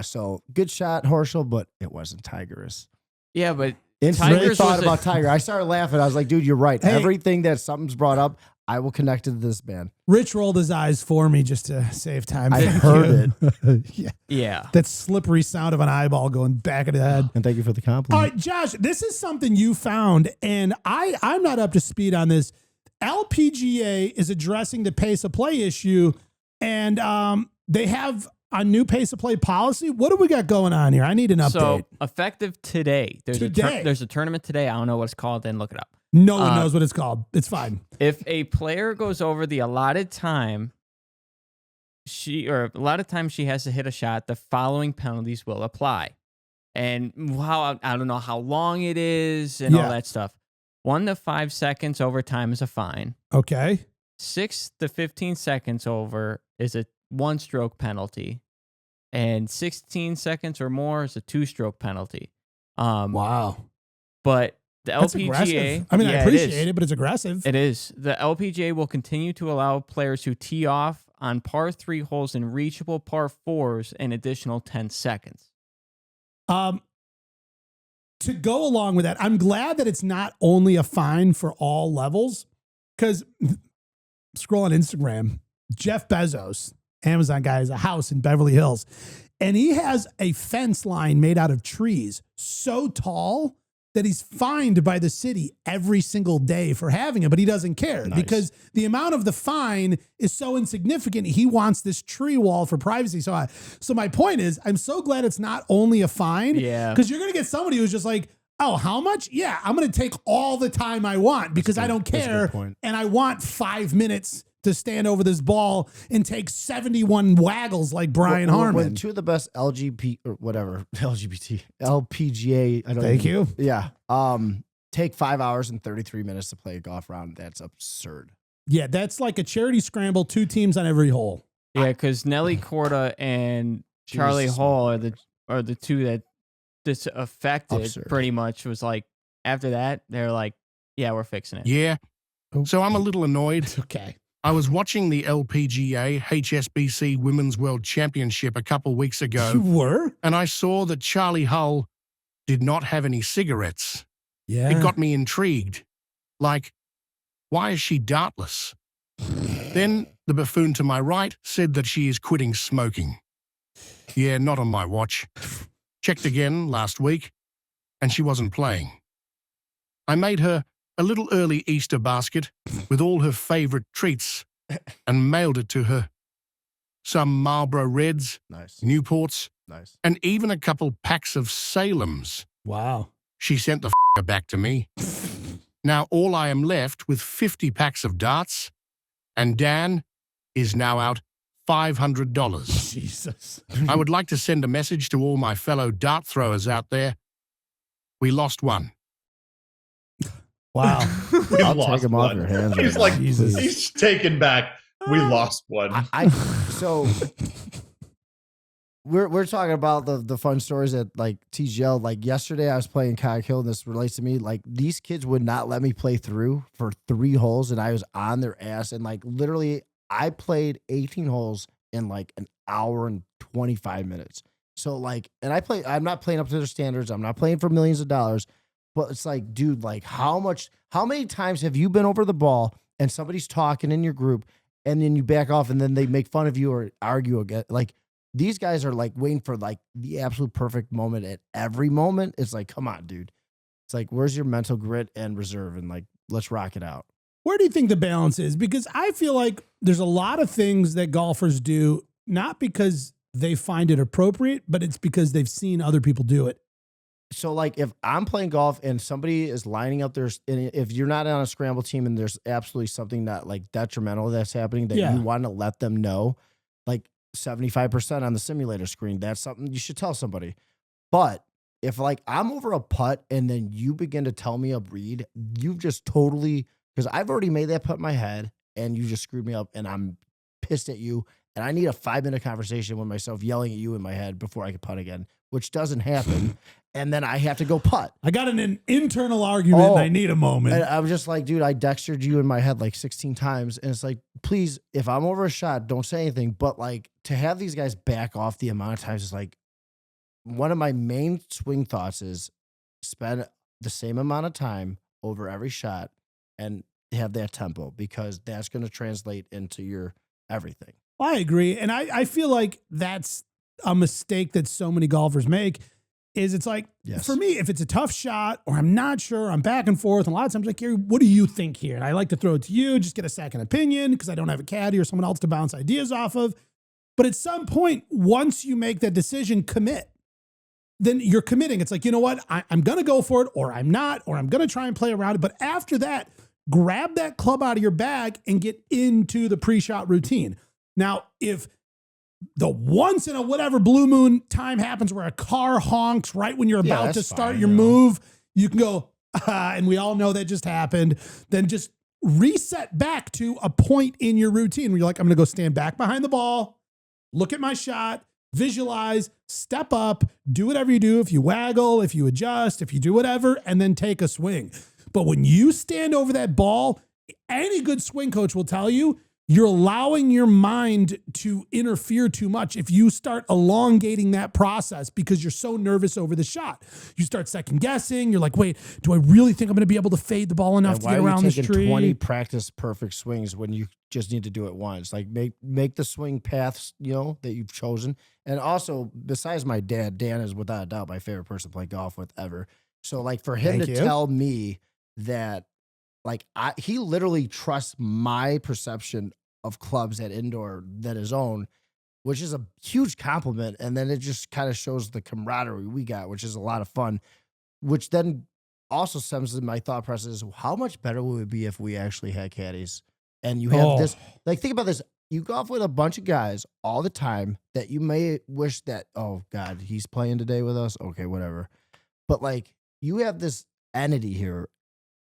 S2: So good shot, Horschel, but it wasn't Tiger's.
S5: Yeah, but
S2: Instantly
S5: Tiger's
S2: thought
S5: was
S2: about Tiger. I started laughing. I was like, dude, you're right.
S1: Hey.
S2: Everything that something's brought up, I will connect to this man.
S1: Rich rolled his eyes for me just to save time.
S2: I
S1: Thank
S2: heard
S1: you. Yeah.
S5: Yeah.
S1: That slippery sound of an eyeball going back of the head.
S2: And thank you for the
S1: All
S2: compliment.
S1: right, Josh, this is something you found, and I'm not up to speed on this. LPGA is addressing the pace of play issue, and they have a new pace of play policy. What do we got going on here? I need an update.
S5: So effective today. There's
S1: Today.
S5: a tournament today. I don't know what it's called. Didn't look it up.
S1: No one knows what it's called. It's fine.
S5: If a player goes over the allotted time, she has to hit a shot, the following penalties will apply. And I don't know how long it is and all that stuff. 1 to 5 seconds over time is a fine.
S1: Okay.
S5: 6 to 15 seconds over is a 1-stroke penalty. And 16 seconds or more is a 2-stroke penalty.
S1: Wow.
S5: But the
S1: That's
S5: LPGA,
S1: aggressive. I mean, I appreciate it, but it's aggressive.
S5: It is. The LPGA will continue to allow players who tee off on par 3 holes in reachable par 4s an additional 10 seconds.
S1: To go along with that, I'm glad that it's not only a fine for all levels, because scroll on Instagram, Jeff Bezos, Amazon guy, has a house in Beverly Hills, and he has a fence line made out of trees so tall that he's fined by the city every single day for having it, but he doesn't care because the amount of the fine is so insignificant. He wants this tree wall for privacy. So my point is, I'm so glad it's not only a fine.
S5: Yeah.
S1: Because you're going to get somebody who's just like, oh, how much? Yeah, I'm going to take all the time I want because I don't care. And I want 5 minutes to stand over this ball and take 71 waggles like Brian Harmon.
S2: When 2 of the best LPGA, I don't
S1: Thank you.
S2: Yeah. Take 5 hours and 33 minutes to play a golf round. That's absurd.
S1: Yeah, that's like a charity scramble, 2 teams on every hole.
S5: Yeah, because Nelly Korda and Charlie Hall are the two that this affected.
S2: Absurd.
S5: Pretty much was like after that they're like, yeah, we're fixing it.
S6: Yeah. So I'm a little annoyed.
S1: Okay.
S6: I was watching the LPGA HSBC Women's World Championship a couple weeks
S1: You
S6: ago,
S1: were?
S6: and I saw that Charlie Hull did not have any cigarettes.
S1: Yeah.
S6: It got me intrigued. Like, why is she dartless? Then the buffoon to my right said that she is quitting smoking. Yeah, not on my watch. Checked again last week, and she wasn't playing. I made her a little early Easter basket with all her favorite treats and mailed it to her. Some Marlboro Reds,
S2: Nice.
S6: Newports,
S2: Nice.
S6: and even a couple packs of Salems.
S1: Wow.
S6: She sent the back to me. Now all I am left with 50 packs of darts, and Dan is now out $500.
S1: Jesus.
S6: I would like to send a message to all my fellow dart throwers out there. We lost one.
S1: Wow.
S3: We
S2: I'll
S3: lost
S2: take him off
S3: one.
S2: your hands.
S3: He's
S2: right
S3: like,
S2: now.
S1: Jesus.
S3: he's taken back. We lost one.
S2: So we're talking about the fun stories at like TGL. Like yesterday I was playing kayak hill, and this relates to me. Like these kids would not let me play through for 3 holes, and I was on their ass. And like literally I played 18 holes in like an hour and 25 minutes. So like, and I'm not playing up to their standards. I'm not playing for millions of dollars, but it's like, dude, like how many times have you been over the ball and somebody's talking in your group and then you back off and then they make fun of you or argue again? Like these guys are like waiting for like the absolute perfect moment at every moment. It's like, come on, dude. It's like, where's your mental grit and reserve? And like, let's rock it out.
S1: Where do you think the balance is? Because I feel like there's a lot of things that golfers do, not because they find it appropriate, but it's because they've seen other people do it.
S2: So like if I'm playing golf and somebody is lining up their, and if you're not on a scramble team and there's absolutely something that like detrimental that's happening that you want to let them know, like 75% on the simulator screen, that's something you should tell somebody. But if like I'm over a putt and then you begin to tell me a read, you've just totally, because I've already made that putt in my head and you just screwed me up and I'm pissed at you and I need a 5-minute conversation with myself yelling at you in my head before I can putt again, which doesn't happen. And then I have to go putt.
S1: I got an internal argument and I need a moment.
S2: And I'm just like, dude, I dextered you in my head like 16 times. And it's like, please, if I'm over a shot, don't say anything. But like to have these guys back off the amount of times is like, one of my main swing thoughts is spend the same amount of time over every shot and have that tempo, because that's going to translate into your everything.
S1: I agree. And I feel like that's a mistake that so many golfers make. Is it's like, for me, if it's a tough shot or I'm not sure, I'm back and forth. And a lot of times like, Gary, what do you think here? And I like to throw it to you, just get a second opinion because I don't have a caddy or someone else to bounce ideas off of. But at some point, once you make that decision, commit. Then you're committing. It's like, you know what? I'm going to go for it, or I'm not, or I'm going to try and play around it. But after that, grab that club out of your bag and get into the pre-shot routine. Now, if the once in a whatever blue moon time happens where a car honks right when you're about to start your move, you can go, and we all know that just happened. Then just reset back to a point in your routine where you're like, I'm going to go stand back behind the ball, look at my shot, visualize, step up, do whatever you do. If you waggle, if you adjust, if you do whatever, and then take a swing. But when you stand over that ball, any good swing coach will tell you, you're allowing your mind to interfere too much if you start elongating that process because you're so nervous over the shot. You start second guessing. You're like, wait, do I really think I'm going to be able to fade the ball enough to get around this tree?
S2: Why are you taking 20 practice perfect swings when you just need to do it once? Like make the swing paths, that you've chosen. And also, besides my dad, Dan is without a doubt my favorite person to play golf with ever. So like for him to tell me that, like he literally trusts my perception of clubs at indoor than his own, which is a huge compliment. And then it just kind of shows the camaraderie we got, which is a lot of fun, which then also stems in my thought process, how much better would it be if we actually had caddies? And you have this, like, think about this. You golf with a bunch of guys all the time that you may wish that, oh God, he's playing today with us. Okay, whatever. But like, you have this entity here,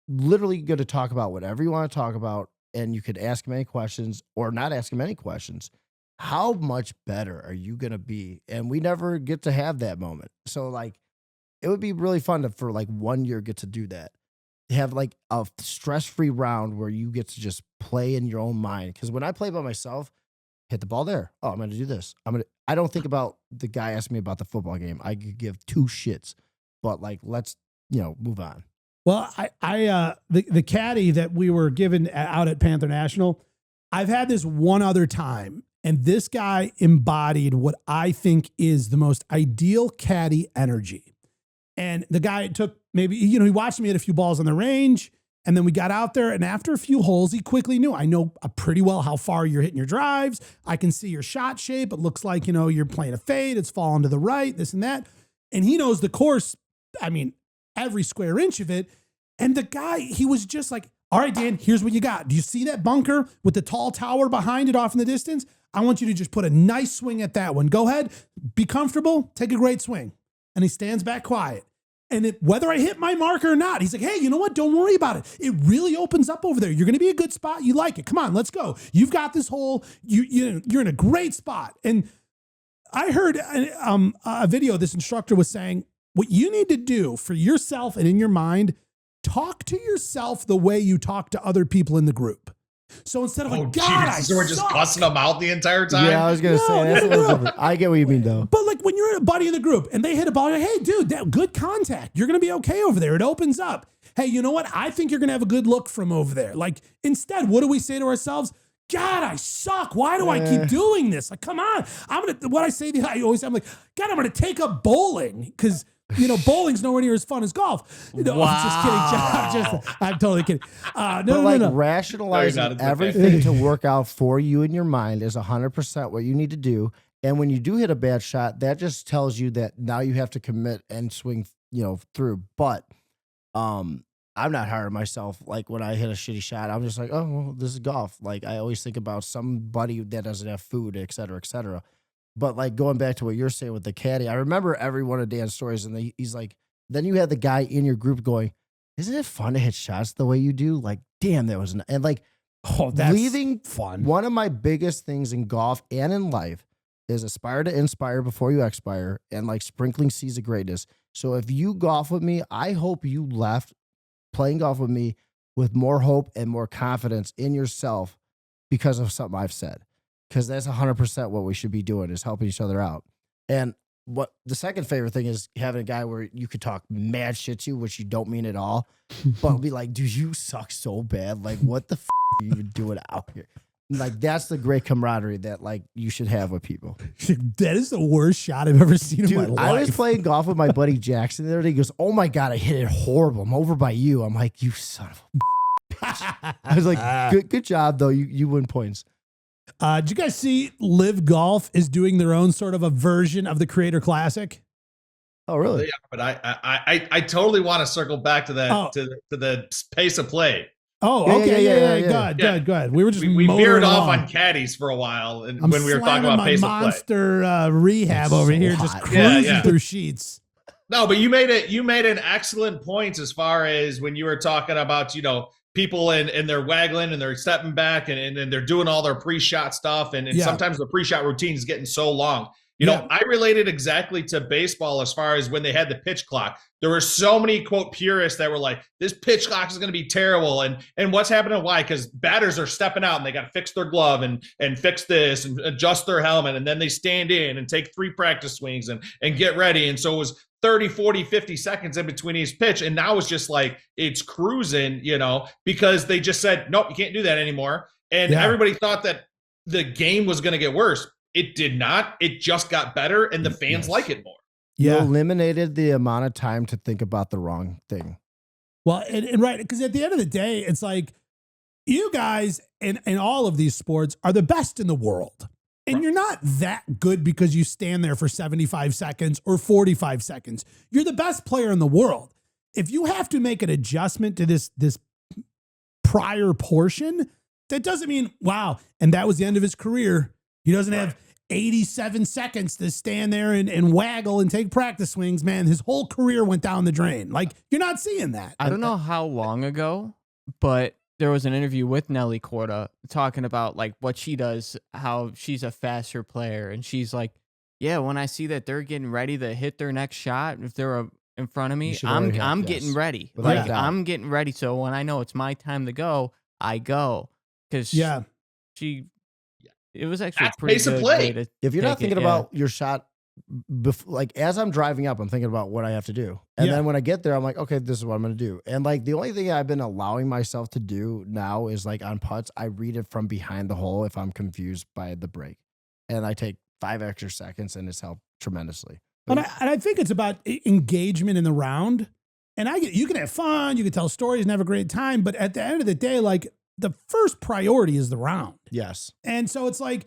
S2: literally going to talk about whatever you want to talk about. And you could ask him any questions or not ask him any questions. How much better are you going to be? And we never get to have that moment. So like, it would be really fun to, for like 1 year, get to do that. Have like a stress-free round where you get to just play in your own mind. Because when I play by myself, hit the ball there. Oh, I'm going to do this. I don't think about the guy asking me about the football game. I could give two shits. But like, let's, move on.
S1: Well, the caddy that we were given out at Panther National, I've had this one other time, and this guy embodied what I think is the most ideal caddy energy. And the guy took maybe, he watched me hit a few balls on the range, and then we got out there, and after a few holes, he quickly knew, I know pretty well how far you're hitting your drives. I can see your shot shape. It looks like, you're playing a fade. It's falling to the right, this and that. And he knows the course, every square inch of it. And the guy, he was just like, all right, Dan, here's what you got. Do you see that bunker with the tall tower behind it off in the distance? I want you to just put a nice swing at that one. Go ahead, be comfortable, take a great swing. And he stands back quiet. And whether I hit my marker or not, he's like, hey, you know what? Don't worry about it. It really opens up over there. You're going to be a good spot. You like it. Come on, let's go. You've got this hole. You're in a great spot. And I heard a video, this instructor was saying, what you need to do for yourself and in your mind, talk to yourself the way you talk to other people in the group. So instead of
S3: so we're just cussing them out the entire time.
S2: Yeah, I was gonna say that's a little different. I get what you mean though.
S1: But like when you're a buddy in the group and they hit a ball, you're like, hey, dude, that good contact. You're gonna be okay over there. It opens up. Hey, you know what? I think you're gonna have a good look from over there. Like instead, what do we say to ourselves? God, I suck. Why do I keep doing this? Like, come on. I'm like, God, I'm gonna take up bowling because. Bowling's nowhere near as fun as golf. No, I'm just kidding. I'm totally kidding.
S2: Rationalizing everything to work out for you in your mind is 100% what you need to do. And when you do hit a bad shot, that just tells you that now you have to commit and swing, through. But I'm not hard on myself. Like when I hit a shitty shot, I'm just like, oh, well, this is golf. Like I always think about somebody that doesn't have food, et cetera, et cetera. But like going back to what you're saying with the caddy, I remember every one of Dan's stories, and he's like, then you had the guy in your group going, isn't it fun to hit shots the way you do? Like, damn, that was, and like,
S1: Oh, that's
S2: leaving
S1: fun.
S2: One of my biggest things in golf and in life is aspire to inspire before you expire, and like sprinkling seeds of greatness. So if you golf with me, I hope you left playing golf with me with more hope and more confidence in yourself because of something I've said. Because that's 100% what we should be doing, is helping each other out. And what the second favorite thing is having a guy where you could talk mad shit to, which you don't mean at all, but be like, dude, you suck so bad. Like, what the are you even doing out here? Like, that's the great camaraderie that like you should have with people.
S1: That is the worst shot I've ever seen in my life.
S2: I was playing golf with my buddy Jackson the other day. He goes, "Oh my God, I hit it horrible. I'm over by you." I'm like, "You son of a bitch." I was like, good job though. You win points.
S1: Did you guys see Live Golf is doing their own sort of a version of the Creator Classic?
S2: Oh, really?
S3: Yeah, but I totally want to circle back to that to the pace of play.
S1: Oh, okay, yeah. Go ahead. We were just
S3: we veered off
S1: along
S3: on caddies for a while, and
S1: I'm
S3: when we were talking about pace of play.
S1: Monster rehab
S2: It's
S1: over
S2: so
S1: here,
S2: hot.
S1: just cruising through sheets.
S3: No, but you made an excellent point as far as when you were talking about, people and they're waggling and they're stepping back and they're doing all their pre-shot stuff. And sometimes the pre-shot routine is getting so long. I related exactly to baseball as far as when they had the pitch clock. There were so many, quote, purists that were like, this pitch clock is going to be terrible. And what's happening? Why? Because batters are stepping out and they got to fix their glove and fix this and adjust their helmet. And then they stand in and take 3 practice swings and get ready. And so it was 30, 40, 50 seconds in between each pitch. And now it's just like, it's cruising, because they just said, nope, you can't do that anymore. And everybody thought that the game was going to get worse. It did not. It just got better, and the fans like it more.
S2: You eliminated the amount of time to think about the wrong thing.
S1: Well, and right, because at the end of the day, it's like you guys in all of these sports are the best in the world. And you're not that good because you stand there for 75 seconds or 45 seconds. You're the best player in the world. If you have to make an adjustment to this prior portion, that doesn't mean, wow, and that was the end of his career. He doesn't have 87 seconds to stand there and waggle and take practice swings. Man, his whole career went down the drain. Like, you're not seeing that.
S5: I don't know how long ago, but there was an interview with Nelly Corda talking about like what she does, how she's a faster player. And she's like, yeah, when I see that they're getting ready to hit their next shot, if they're in front of me, I'm getting ready. Like, I'm getting ready. So when I know it's my time to go, I go. Because it was actually pretty
S3: pace
S5: good
S3: of play.
S5: way to
S2: If you're not
S5: take
S2: thinking
S5: it,
S2: about your shot, like as I'm driving up, I'm thinking about what I have to do. And then when I get there, I'm like, okay, this is what I'm going to do. And like the only thing I've been allowing myself to do now is like on putts, I read it from behind the hole if I'm confused by the break. And I take 5 extra seconds and it's helped tremendously.
S1: And I think it's about engagement in the round. And you can have fun, you can tell stories and have a great time. But at the end of the day, like, the first priority is the round.
S2: Yes.
S1: And so it's like,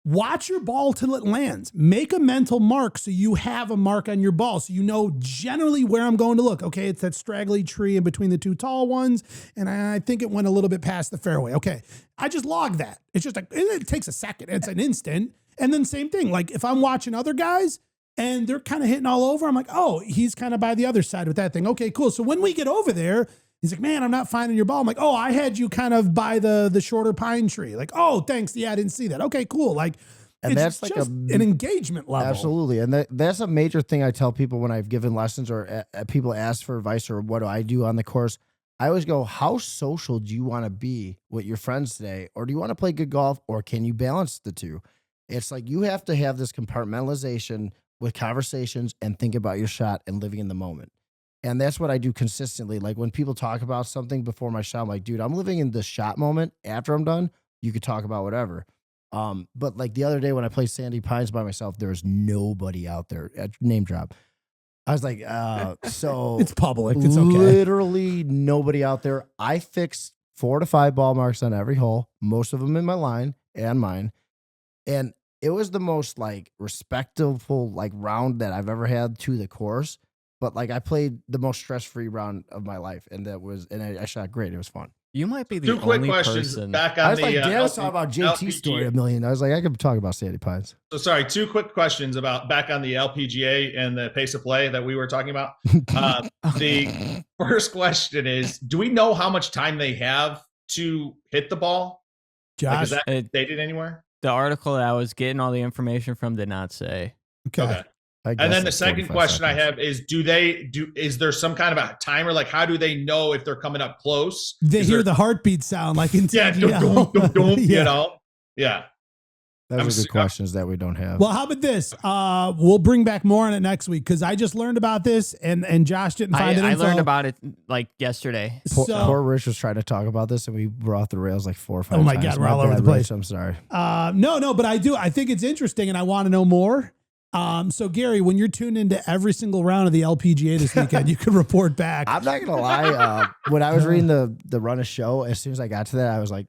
S1: watch your ball till it lands. Make a mental mark so you have a mark on your ball. So you know generally where I'm going to look. Okay, it's that straggly tree in between the 2 tall ones. And I think it went a little bit past the fairway. Okay, I just log that. It's just like, it takes a second. It's an instant. And then same thing. Like if I'm watching other guys and they're kind of hitting all over, I'm like, oh, he's kind of by the other side with that thing. Okay, cool. So when we get over there, he's like, man, I'm not finding your ball. I'm like, oh, I had you kind of by the shorter pine tree. Like, oh, thanks. Yeah, I didn't see that. Okay, cool. Like,
S2: and
S1: it's
S2: that's like
S1: just an engagement level.
S2: Absolutely. And that's a major thing I tell people when I've given lessons or people ask for advice or what do I do on the course. I always go, how social do you want to be with your friends today? Or do you want to play good golf? Or can you balance the two? It's like you have to have this compartmentalization with conversations and think about your shot and living in the moment. And that's what I do consistently. Like when people talk about something before my shot, I'm like, dude, I'm living in the shot moment. After I'm done, you could talk about whatever. But like the other day when I played Sandy Pines by myself, there was nobody out there at name drop. I was like, so
S1: it's public. It's okay.
S2: Literally nobody out there. I fixed 4 to 5 ball marks on every hole, most of them in my line and mine. And it was the most like respectful like round that I've ever had to the course. But like I played the most stress-free round of my life, and I shot great. It was fun.
S5: You might be the
S3: 2 quick
S5: only
S3: questions
S5: person.
S3: back on
S2: I was
S3: the
S2: like, Dan was talking about JT's story a million. I was like, I could talk about Sandy Pines.
S3: So sorry, 2 quick questions about back on the LPGA and the pace of play that we were talking about. The first question is, do we know how much time they have to hit the ball? Like,
S1: Josh.
S3: is that stated anywhere?
S5: The article that I was getting all the information from did not say.
S1: Okay.
S3: And then the second question I have is, is there some kind of a timer? Like, how do they know if they're coming up close?
S1: They hear the heartbeat sound like in
S3: yeah,
S1: TGL.
S3: you know? Yeah.
S2: Those are good questions that we don't have.
S1: Well, how about this? We'll bring back more on it next week because I just learned about this and Josh didn't find it.
S5: I learned about it like yesterday.
S2: Poor Rich was trying to talk about this and we were off the rails like 4 or 5 times.
S1: Oh my God, we're all over the place.
S2: Rich, I'm sorry.
S1: No, but I think it's interesting and I want to know more. So Gary, when you're tuned into every single round of the LPGA this weekend, you can report back.
S2: I'm not gonna lie. When I was reading the run of show, as soon as I got to that, I was like,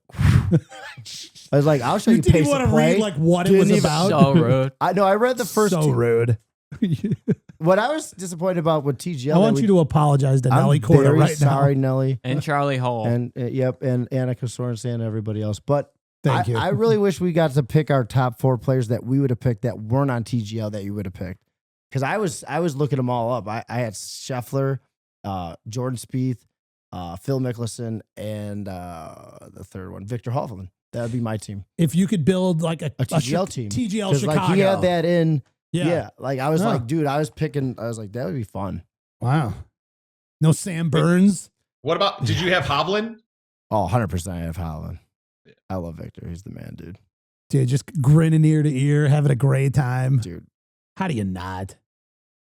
S2: I'll show you.
S1: Didn't
S2: pace
S1: want
S2: of
S1: to
S2: play.
S1: read like what it was about.
S5: So rude.
S2: I know. I read the first.
S1: So rude.
S2: What I was disappointed about with TGL.
S1: I want you to apologize to Nelly Corda right
S2: sorry,
S1: now.
S2: Nelly
S5: And Charlie Hull.
S2: and yep, and Annika Sorensen and everybody else. But
S1: Thank you.
S2: I really wish we got to pick our top 4 players that we would have picked that weren't on TGL that you would have picked. Because I was looking them all up. I had Scheffler, Jordan Spieth, Phil Mickelson, and the third one, Viktor Hovland. That would be my team.
S1: If you could build like a
S2: TGL team.
S1: TGL Chicago.
S2: Like he had that in.
S1: Yeah.
S2: Yeah. Like I was
S1: Huh.
S2: like, dude, I was like, that would be fun.
S1: Wow. No Sam Burns.
S3: What about, did you have Hovland?
S2: Oh, 100% I have Hovland. I love Victor. He's the man, dude.
S1: Dude, just grinning ear to ear, having a great time.
S2: Dude.
S1: How do you not?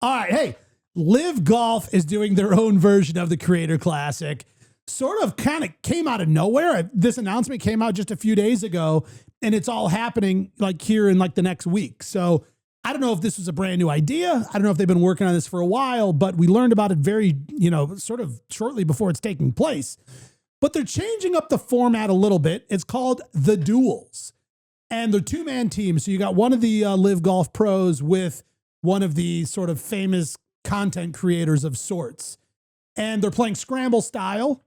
S1: All right. Hey, Live Golf is doing their own version of the Creator Classic. Sort of kind of came out of nowhere. This announcement came out just a few days ago, and it's all happening like here in like the next week. So I don't know if this was a brand new idea. I don't know if they've been working on this for a while, but we learned about it very, sort of shortly before it's taking place. But they're changing up the format a little bit. It's called The Duels. And they're 2-man teams. So you got one of the Live Golf pros with one of the sort of famous content creators of sorts. And they're playing scramble style,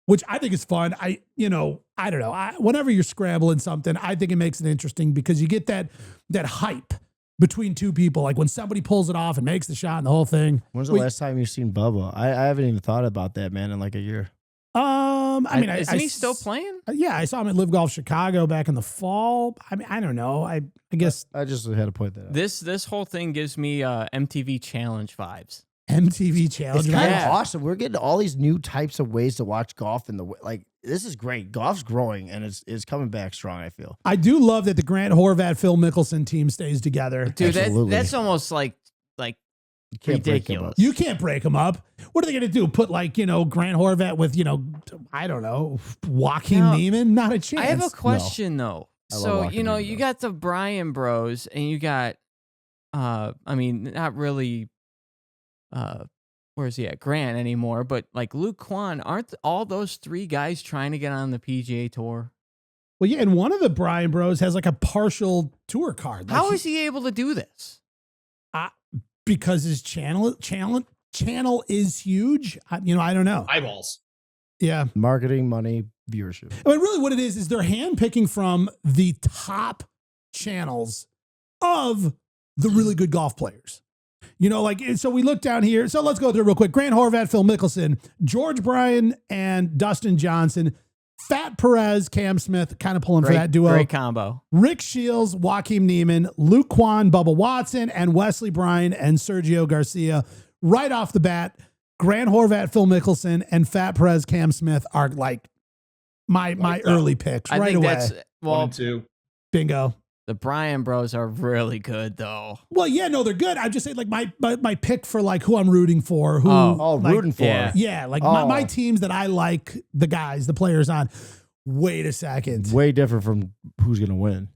S1: which I think is fun. I don't know. Whenever you're scrambling something, I think it makes it interesting because you get that hype between two people. Like when somebody pulls it off and makes the shot and the whole thing.
S2: When's the last time you've seen Bubba? I haven't even thought about that, man, in like a year.
S5: Isn't he still playing?
S1: Yeah, I saw him at Live Golf Chicago back in the fall. I mean, I don't know. I guess
S2: I just had to point that out.
S5: This whole thing gives me MTV Challenge vibes.
S1: MTV Challenge.
S2: It's kind
S5: Yeah.
S2: of awesome. We're getting all these new types of ways to watch golf this is great. Golf's growing and it's coming back strong, I feel.
S1: I do love that the Grant Horvat Phil Mickelson team stays together.
S5: Dude,
S2: Absolutely.
S5: that's almost like
S2: You can't break them
S5: ridiculous.
S2: up.
S1: You can't break them up. What are they going to do? Put Grant Horvat with I don't know, Joaquin
S5: Now,
S1: Neiman? Not a chance.
S5: I have a question though.
S2: I love
S5: So,
S2: Joaquin Neiman,
S5: you
S2: though.
S5: got the Bryan Bros and you got not really where's he at? Grant anymore, but like Luke Kwan, aren't all those 3 guys trying to get on the PGA Tour?
S1: Well, yeah, and one of the Bryan Bros has like a partial tour card. Like
S5: How is he able to do this?
S1: because his channel is huge. I don't know.
S3: Eyeballs.
S1: Yeah.
S2: Marketing, money, viewership.
S1: I mean, really what it is they're handpicking from the top channels of the really good golf players. So we look down here. So let's go through real quick. Grant Horvat, Phil Mickelson, George Bryan, and Dustin Johnson. Fat Perez, Cam Smith, kind of pulling for that duo.
S5: Great combo.
S1: Rick Shields, Joaquin Neiman, Luke Kwan, Bubba Watson, and Wesley Bryan and Sergio Garcia. Right off the bat, Grant Horvat, Phil Mickelson, and Fat Perez, Cam Smith are like my early picks
S5: I
S1: right
S5: think
S1: away.
S5: that's
S3: 1 and 2.
S1: Bingo.
S5: the Bryan Bros are really good though.
S1: Well, yeah, no, they're good. I'm just saying, like my pick for like who I'm rooting for, who
S2: Rooting for.
S5: Yeah.
S1: yeah, like my teams that I like the players on. Wait a second,
S2: Way different from who's gonna win.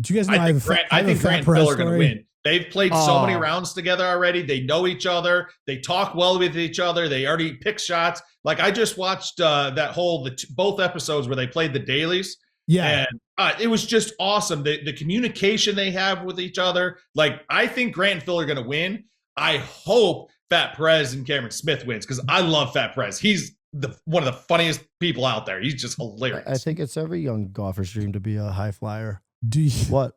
S1: do you guys know
S3: I think Grant and Phil are going to win. They've played so many rounds together already. They know each other. They talk well with each other. They already pick shots. Like I just watched both episodes where they played the dailies.
S1: Yeah,
S3: and it was just awesome. The communication they have with each other. Like I think Grant and Phil are going to win. I hope Fat Perez and Cameron Smith wins because I love Fat Perez. He's one of the funniest people out there. He's just hilarious.
S2: I think it's every young golfer's dream to be a high flyer.
S1: do you,
S2: What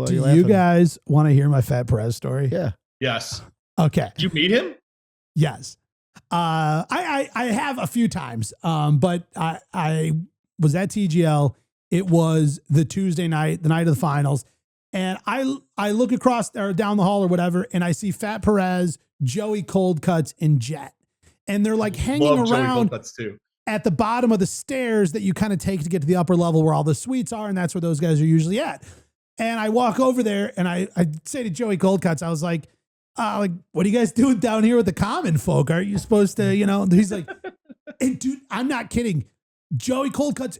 S1: do you guys want to hear my Fat Perez story?
S2: Yeah.
S3: Yes.
S1: Okay.
S3: Did you meet him?
S1: Yes. I have a few times, but I was at TGL. It was the Tuesday night, the night of the finals. And I look across or down the hall or whatever, and I see Fat Perez, Joey Coldcuts, and Jet. And they're like hanging around at the bottom of the stairs that you kind of take to get to the upper level where all the suites are. And that's where those guys are usually at. And I walk over there and I say to Joey Coldcuts, I was like, what are you guys doing down here with the common folk? Aren't you supposed to, he's like, and dude, I'm not kidding. Joey Coldcuts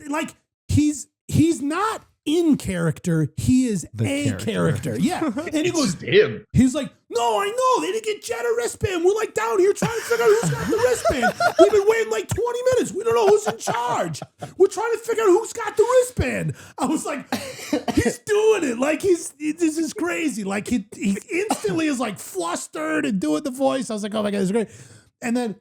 S1: like he's not in character. He is a character. Yeah. And he goes,
S3: him.
S1: He's like, no, I know. They didn't get Jet a wristband. We're like down here trying to figure out who's got the wristband. We've been waiting like 20 minutes. We don't know who's in charge. We're trying to figure out who's got the wristband. I was like, he's doing it. Like this is crazy. Like he instantly is like flustered and doing the voice. I was like, oh my God, this is great. And then,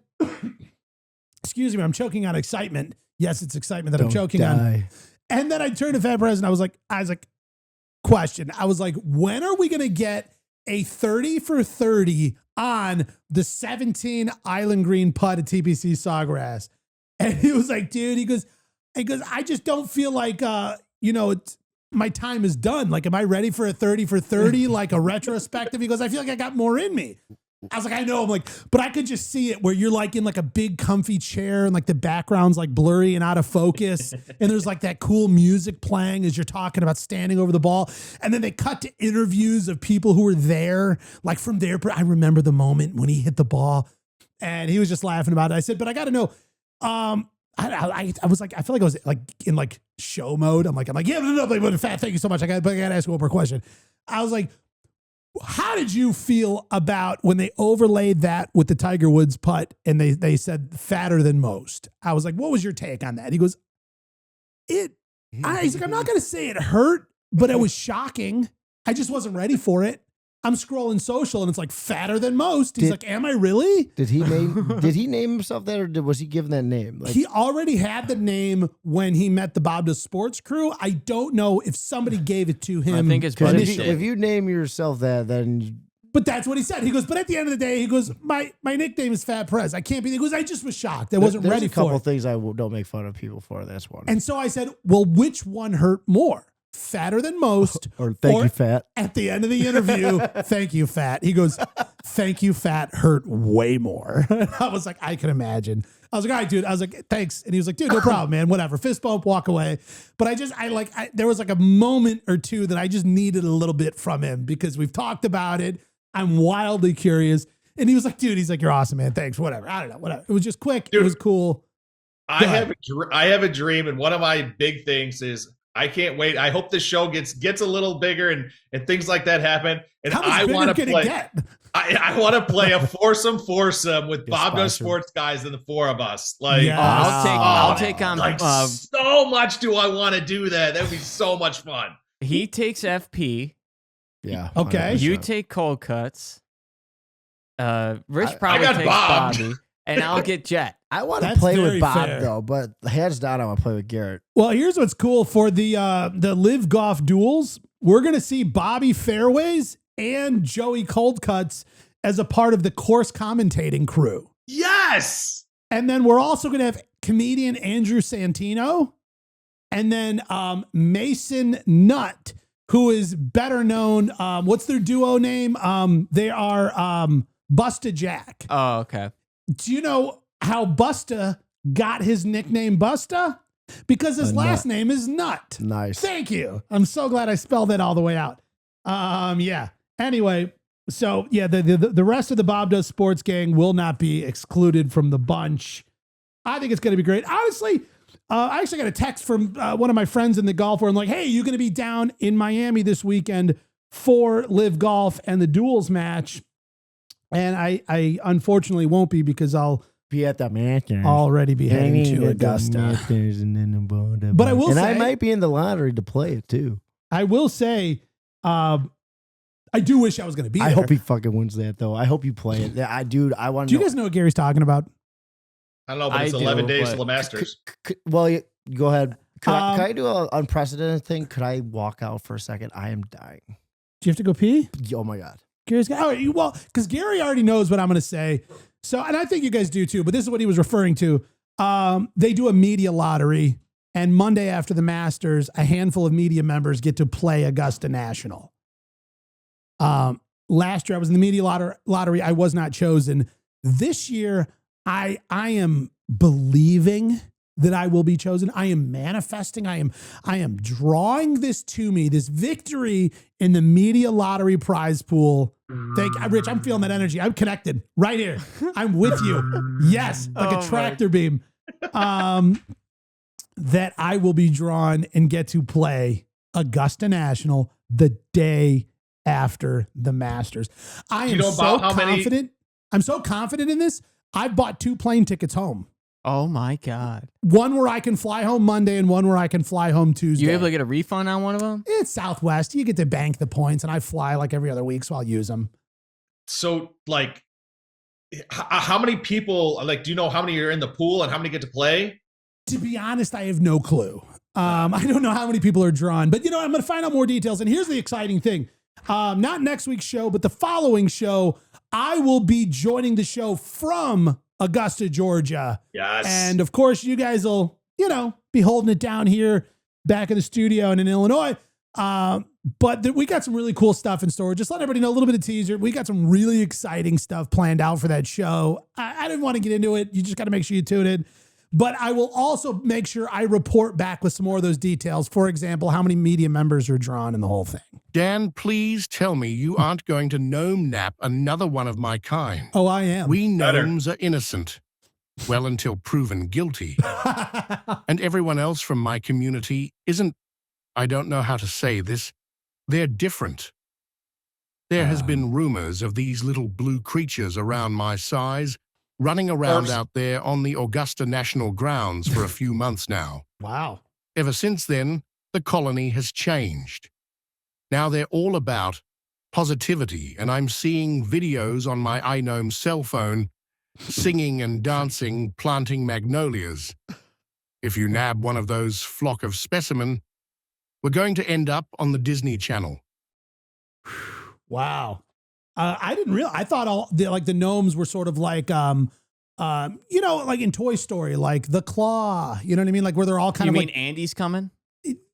S1: excuse me, I'm choking on excitement. Yes, it's excitement that I'm choking on. And then I turned to Fat Perez and I was like, question. I was like, when are we going to get a 30 for 30 on the 17 Island Green putt at TPC Sawgrass? And he was like, dude, he goes, I just don't feel like, my time is done. Like, am I ready for a 30 for 30, like a retrospective? He goes, I feel like I got more in me. I was like, I know. I'm like, but I could just see it where you're like in like a big comfy chair and like the background's like blurry and out of focus. And there's like that cool music playing as you're talking about standing over the ball. And then they cut to interviews of people who were there, like from there. I remember the moment when he hit the ball and he was just laughing about it. I said, but I got to know, I was like, I feel like I was like in like show mode. I'm like, yeah, no, but Fat, thank you so much. I got to ask one more question. I was like, how did you feel about when they overlaid that with the Tiger Woods putt and they said fatter than most? I was like, what was your take on that? He goes, he's like, I'm not going to say it hurt, but it was shocking. I just wasn't ready for it. I'm scrolling social and it's like fatter than most. He's like, am I really?
S2: Did he name himself that, or was he given that name? Like,
S1: he already had the name when he met the Bob Does Sports crew. I don't know if somebody gave it to him.
S5: I think it's
S2: if you name yourself that, then.
S1: But that's what he said. He goes, but at the end of the day, he goes, my nickname is Fat Perez. I can't be. He goes, I just was shocked. I wasn't ready for it.
S2: There's a couple things I don't make fun of people for. That's one.
S1: And so I said, well, which one hurt more? Fatter than most,
S2: or thank you, Fat.
S1: At the end of the interview, thank you, Fat. He goes, thank you, Fat hurt way more. I was like, I can imagine. I was like, all right, dude. I was like, thanks. And he was like, dude, no problem, man. Whatever. Fist bump, walk away. But there was like a moment or two that I just needed a little bit from him because we've talked about it. I'm wildly curious. And he was like, dude, he's like, you're awesome, man. Thanks. Whatever. I don't know. Whatever. It was just quick. Dude, it was cool.
S3: I have a dream. And one of my big things is, I can't wait. I hope this show gets a little bigger and things like that happen. And I want to play. I want to play a foursome with Bob Does Sports guys and the four of us. Like,
S5: yes. I'll take on.
S3: Like, so much do I want to do that? That would be so much fun.
S5: He takes FP.
S2: Yeah.
S1: Okay.
S2: 100%.
S5: You take Coldcuts. Rich probably takes
S3: Bob.
S5: Bobby. And I'll get Jet.
S2: I want to play with Bob though, but hands down, I want to play with Garrett.
S1: Well, here's what's cool for the Live Golf duels. We're gonna see Bobby Fairways and Joey Coldcuts as a part of the course commentating crew.
S3: Yes.
S1: And then we're also gonna have comedian Andrew Santino, and then Mason Nutt, who is better known. What's their duo name? They are Busta Jack.
S5: Oh, okay.
S1: Do you know how Busta got his nickname Busta? Because his last name is Nut.
S2: Nice.
S1: Thank you. I'm so glad I spelled that all the way out. Yeah. Anyway, so yeah, the rest of the Bob Does Sports gang will not be excluded from the bunch. I think it's going to be great. Honestly, I actually got a text from one of my friends in the golf world. I'm like, hey, you going to be down in Miami this weekend for Live Golf and the duels match? And I unfortunately won't be because I'll
S2: be at the Masters.
S1: Already be heading to Augusta. But I will say,
S2: I might be in the lottery to play it too.
S1: I will say, I do wish I was going to be there.
S2: I hope he fucking wins that though. I hope you play it. I want.
S1: Do you guys know what Gary's talking about?
S3: I don't know, but it's 11 days to the Masters.
S2: Well, go ahead. Could I do an unprecedented thing? Could I walk out for a second? I am dying.
S1: Do you have to go pee?
S2: Oh my God.
S1: Gary's well, because Gary already knows what I'm going to say. So, and I think you guys do too, but this is what he was referring to. They do a media lottery And Monday after the Masters, a handful of media members get to play Augusta National. Last year I was in the media lottery. I was not chosen. This year, I am believing that I will be chosen. I am manifesting. I am drawing this to me, this victory in the media lottery prize pool. Rich, I'm feeling that energy. I'm connected right here. I'm with you. Yes, like a tractor beam. That I will be drawn and get to play Augusta National the day after the Masters. I am so confident. I'm so confident in this. I've bought 2 plane tickets home.
S5: Oh my God.
S1: One where I can fly home Monday and one where I can fly home Tuesday.
S5: You able to get a refund on one of them?
S1: It's Southwest. You get to bank the points, and I fly like every other week, so I'll use them.
S3: So, like, how many people, like, do you know how many are in the pool and how many get to play?
S1: To be honest, I have no clue. I don't know how many people are drawn, but I'm going to find out more details. And here's the exciting thing. Not next week's show, but the following show, I will be joining the show from Augusta, Georgia.
S3: Yes.
S1: And of course, you guys will, be holding it down here back in the studio and in Illinois. But we got some really cool stuff in store. Just let everybody know, a little bit of teaser. We got some really exciting stuff planned out for that show. I didn't want to get into it. You just got to make sure you tune in. But I will also make sure I report back with some more of those details. For example, how many media members are drawn in the whole thing.
S6: Dan, please tell me you aren't going to gnome nap another one of my kind.
S1: Oh, I am.
S6: We gnomes are innocent. Well, until proven guilty. And everyone else from my community isn't, I don't know how to say this, they're different. There has been rumors of these little blue creatures around my size running around out there on the Augusta National grounds for a few months now.
S1: Wow.
S6: Ever since then, the colony has changed. Now they're all about positivity, and I'm seeing videos on my iGnome cell phone singing and dancing, planting magnolias. If you nab one of those flock of specimen, we're going to end up on the Disney Channel.
S1: Wow. I didn't realize. I thought the gnomes were sort of like, like in Toy Story, like the claw. You know what I mean? Like where they're all kind of.
S5: You mean Andy's coming?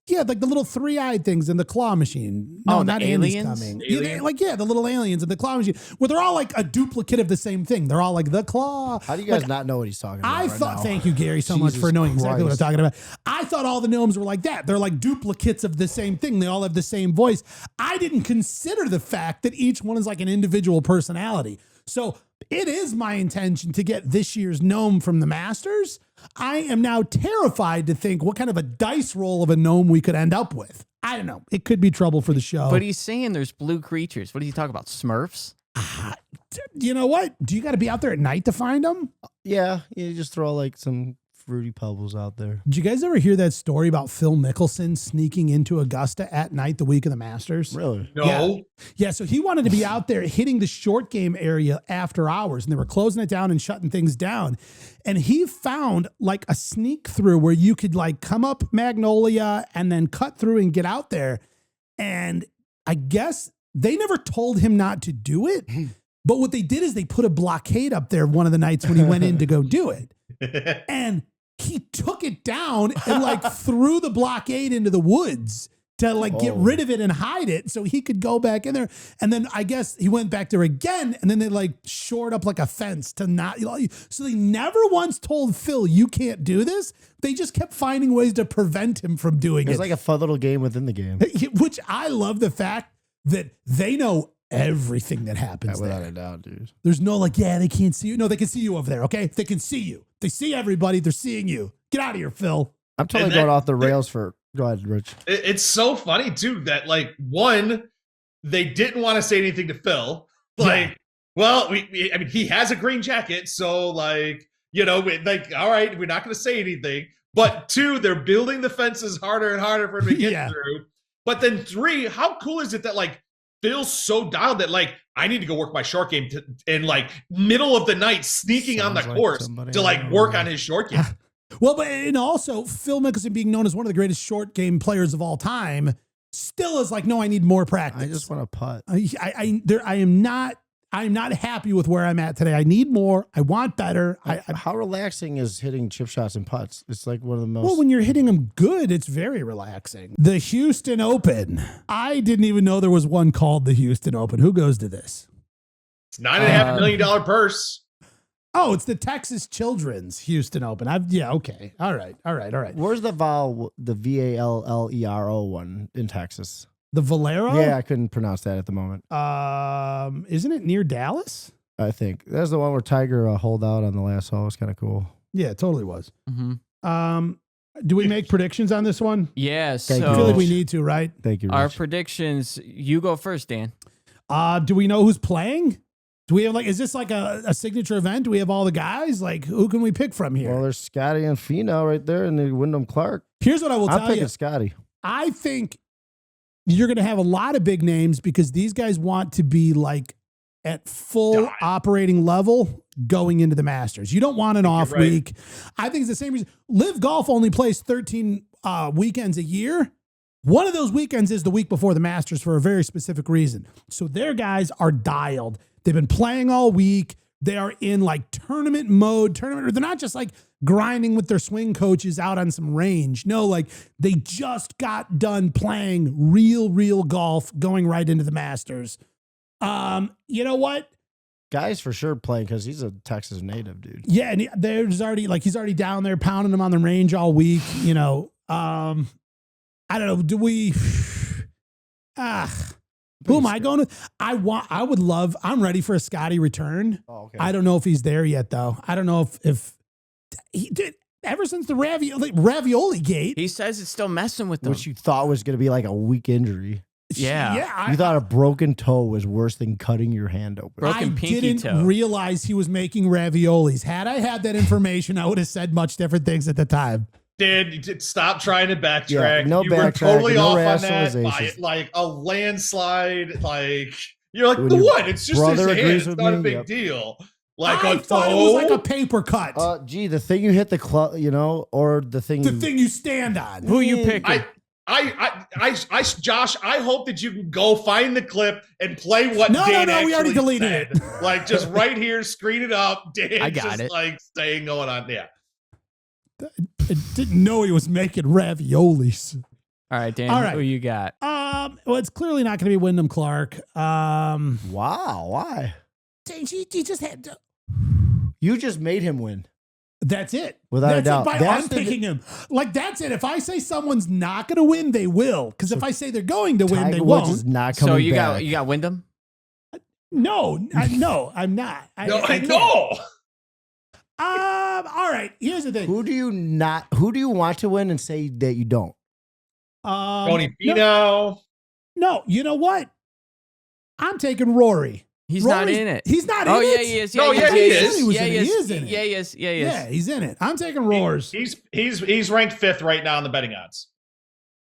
S1: Yeah, like the little 3-eyed things in the claw machine. No, not Andy's coming. Yeah, the little aliens in the claw machine, where they're all like a duplicate of the same thing. They're all like the claw.
S2: How do you guys not know what he's talking about?
S1: I thought. Thank you, Gary, so much for knowing exactly what I'm talking about. I thought all the gnomes were like that. They're like duplicates of the same thing. They all have the same voice. I didn't consider the fact that each one is like an individual personality. So it is my intention to get this year's gnome from the Masters. I am now terrified to think what kind of a dice roll of a gnome we could end up with. I don't know. It could be trouble for the show.
S5: But he's saying there's blue creatures. What are you talking about? Smurfs?
S1: You know what? Do you got to be out there at night to find them?
S2: Yeah, you just throw like some fruity pebbles out there.
S1: Did you guys ever hear that story about Phil Mickelson sneaking into Augusta at night the week of the Masters?
S2: Really?
S3: No.
S1: Yeah, so he wanted to be out there hitting the short game area after hours, and they were closing it down and shutting things down. And he found like a sneak through where you could like come up Magnolia and then cut through and get out there. And I guess they never told him not to do it. But what they did is they put a blockade up there one of the nights when he went in to go do it. And he took it down and like threw the blockade into the woods to like get rid of it and hide it so he could go back in there. And then I guess he went back there again, and then they like shored up like a fence to not, so they never once told Phil, you can't do this. They just kept finding ways to prevent him from doing it.
S2: It's like a fun little game within the game.
S1: Which I love the fact that they know everything that happens
S2: Without
S1: there.
S2: a doubt, dude.
S1: There's no like, yeah, they can't see you. No, they can see you over there, okay? They can see you. They see everybody. They're seeing you. Get out of here, Phil.
S2: I'm totally going off the rails for... Go ahead, Rich.
S3: It's so funny, too, that, like, one, they didn't want to say anything to Phil. Like, well, I mean, he has a green jacket, so, like, all right, we're not going to say anything. But two, they're building the fences harder and harder for him to get through. But then three, how cool is it that, like, Phil's so dialed that, like, I need to go work my short game and, like, middle of the night sneaking on the course to, like, work on his short game.
S1: Well, and also Phil Mickelson being known as one of the greatest short game players of all time still is like, no, I need more practice.
S2: I just want to putt.
S1: I am not I'm not happy with where I'm at today. I need more. I want better.
S2: How relaxing is hitting chip shots and putts? It's like one of the most.
S1: Well, when you're hitting them good, it's very relaxing. The Houston Open. I didn't even know there was one called the Houston Open. Who goes to this?
S3: It's $9.5 million purse.
S1: Oh, it's the Texas Children's Houston Open. Okay. All right.
S2: Where's the VALLERO one in Texas?
S1: The Valero?
S2: Yeah, I couldn't pronounce that at the moment.
S1: Isn't it near Dallas?
S2: I think that's the one where Tiger holed out on the last hole. It was kind of cool.
S1: Yeah, it totally was.
S5: Mm-hmm.
S1: Do we make predictions on this one?
S5: Yeah,
S2: Thank
S5: so
S1: I feel like we need to, right?
S2: Thank you, Rich.
S5: our predictions. You go first, Dan.
S1: Do we know who's playing? Do we have is this like a signature event? Do we have all the guys? Like, who can we pick from here?
S2: Well, there's Scotty and Finau right there, and the Wyndham Clark.
S1: Here's what I will
S2: I'm
S1: tell
S2: picking
S1: you.
S2: Scotty.
S1: I think you're going to have a lot of big names because these guys want to be like at full operating level going into the Masters. You don't want an off week. I think it's the same reason. Live Golf only plays 13 weekends a year. One of those weekends is the week before the Masters for a very specific reason. So their guys are dialed. They've been playing all week. They are in like tournament mode. They're not just like grinding with their swing coaches out on some range. No, like they just got done playing real golf going right into the Masters. You know what?
S2: Guy's for sure playing because he's a Texas native, dude.
S1: Yeah, and there's already he's already down there pounding them on the range all week. You know, I don't know. Do we? Who am I going with? I'm ready for a Scotty return.
S2: Oh, okay.
S1: I don't know if he's there yet, though. I don't know if he did. Ever since the ravioli gate,
S5: He says it's still messing with them.
S2: Which you thought was going to be like a weak injury.
S5: Yeah.
S2: You thought a broken toe was worse than cutting your hand open.
S5: Broken pinky
S1: didn't
S5: toe.
S1: realize he was making raviolis. Had I had that information, I would have said much different things at the time.
S3: Did stop trying to backtrack.
S2: Yeah, no
S3: you were
S2: backtrack,
S3: totally
S2: no
S3: off on that
S2: rationalizations.
S3: by like a landslide. Like you're like
S2: When
S3: the
S2: your
S3: what? It's just his
S2: brother
S3: hand.
S2: agrees
S3: It's
S2: with
S3: not a
S2: me,
S3: big
S2: yep.
S3: deal. Like
S1: I
S3: a
S1: thought it was like a paper cut.
S2: Gee, the thing you hit the club, or the thing.
S1: The thing you stand on.
S5: Who you picking?
S3: Josh, I hope that you can go find the clip and play what
S1: No,
S3: Dan
S1: we already
S3: actually
S1: deleted
S3: said.
S1: it.
S3: Like just right here, screen it up. Dan
S5: I got
S3: just
S5: it.
S3: like staying going on. Yeah.
S1: I didn't know he was making raviolis.
S5: All right, Dan.
S1: All right.
S5: Who you got?
S1: Well, it's clearly not going to be Wyndham Clark.
S2: Wow, why?
S1: You just had to.
S2: You just made him win.
S1: That's it.
S2: Without a
S1: That's
S2: doubt.
S1: It by
S2: That's the-
S1: unpicking him. Like, that's it. If I say someone's not going to win, they will. Because if I say they're going to win,
S2: Tiger
S1: they
S2: Woods
S1: won't.
S2: is not coming
S5: So you
S2: back.
S5: got Wyndham?
S1: No, I'm not. I can't.
S3: know.
S1: All right. Here's the thing.
S2: Who do you want to win and say that you don't?
S3: Tony Finau.
S1: No, you know what? I'm taking Rory.
S5: He's not
S1: Rory's-
S5: in it.
S1: He's not in
S5: Oh,
S1: it.
S5: yeah, he is.
S3: No,
S5: Yeah,
S3: yeah, he is.
S1: He was
S5: Yeah,
S1: in
S5: he
S1: it. He
S5: is.
S1: is in it.
S5: Yeah, he is. Yeah, he is.
S1: Yeah, he's in it. I'm taking Roars.
S3: He's ranked 5th right now in the betting odds.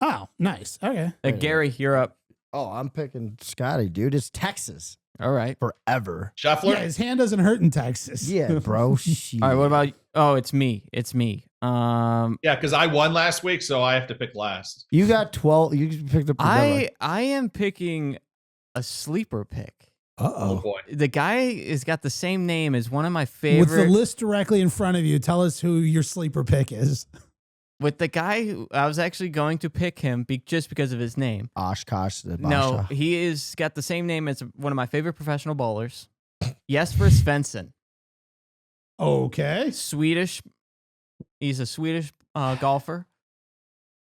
S1: Oh, nice. Okay.
S5: Gary, you're up.
S2: Oh, I'm picking Scotty, dude. It's Texas
S5: All right.
S2: forever.
S3: Scheffler.
S1: Yeah, his hand doesn't hurt in Texas.
S2: Yeah, bro. Shit.
S5: All right. What about? Oh, it's me. It's me.
S3: Yeah, because I won last week, so I have to pick last.
S2: You got 12. You picked up.
S5: I am picking a sleeper pick.
S3: Oh
S1: Uh-oh.
S3: boy.
S5: The guy has got the same name as one of my
S1: With
S5: favorite.
S1: the list directly in front of you, tell us who your sleeper pick is.
S5: With the guy who I was actually going to pick him just because of his name.
S2: Oshkosh.
S5: No, he is got the same name as one of my favorite professional bowlers. Jesper Svensson.
S1: Okay.
S5: Swedish. He's a Swedish golfer.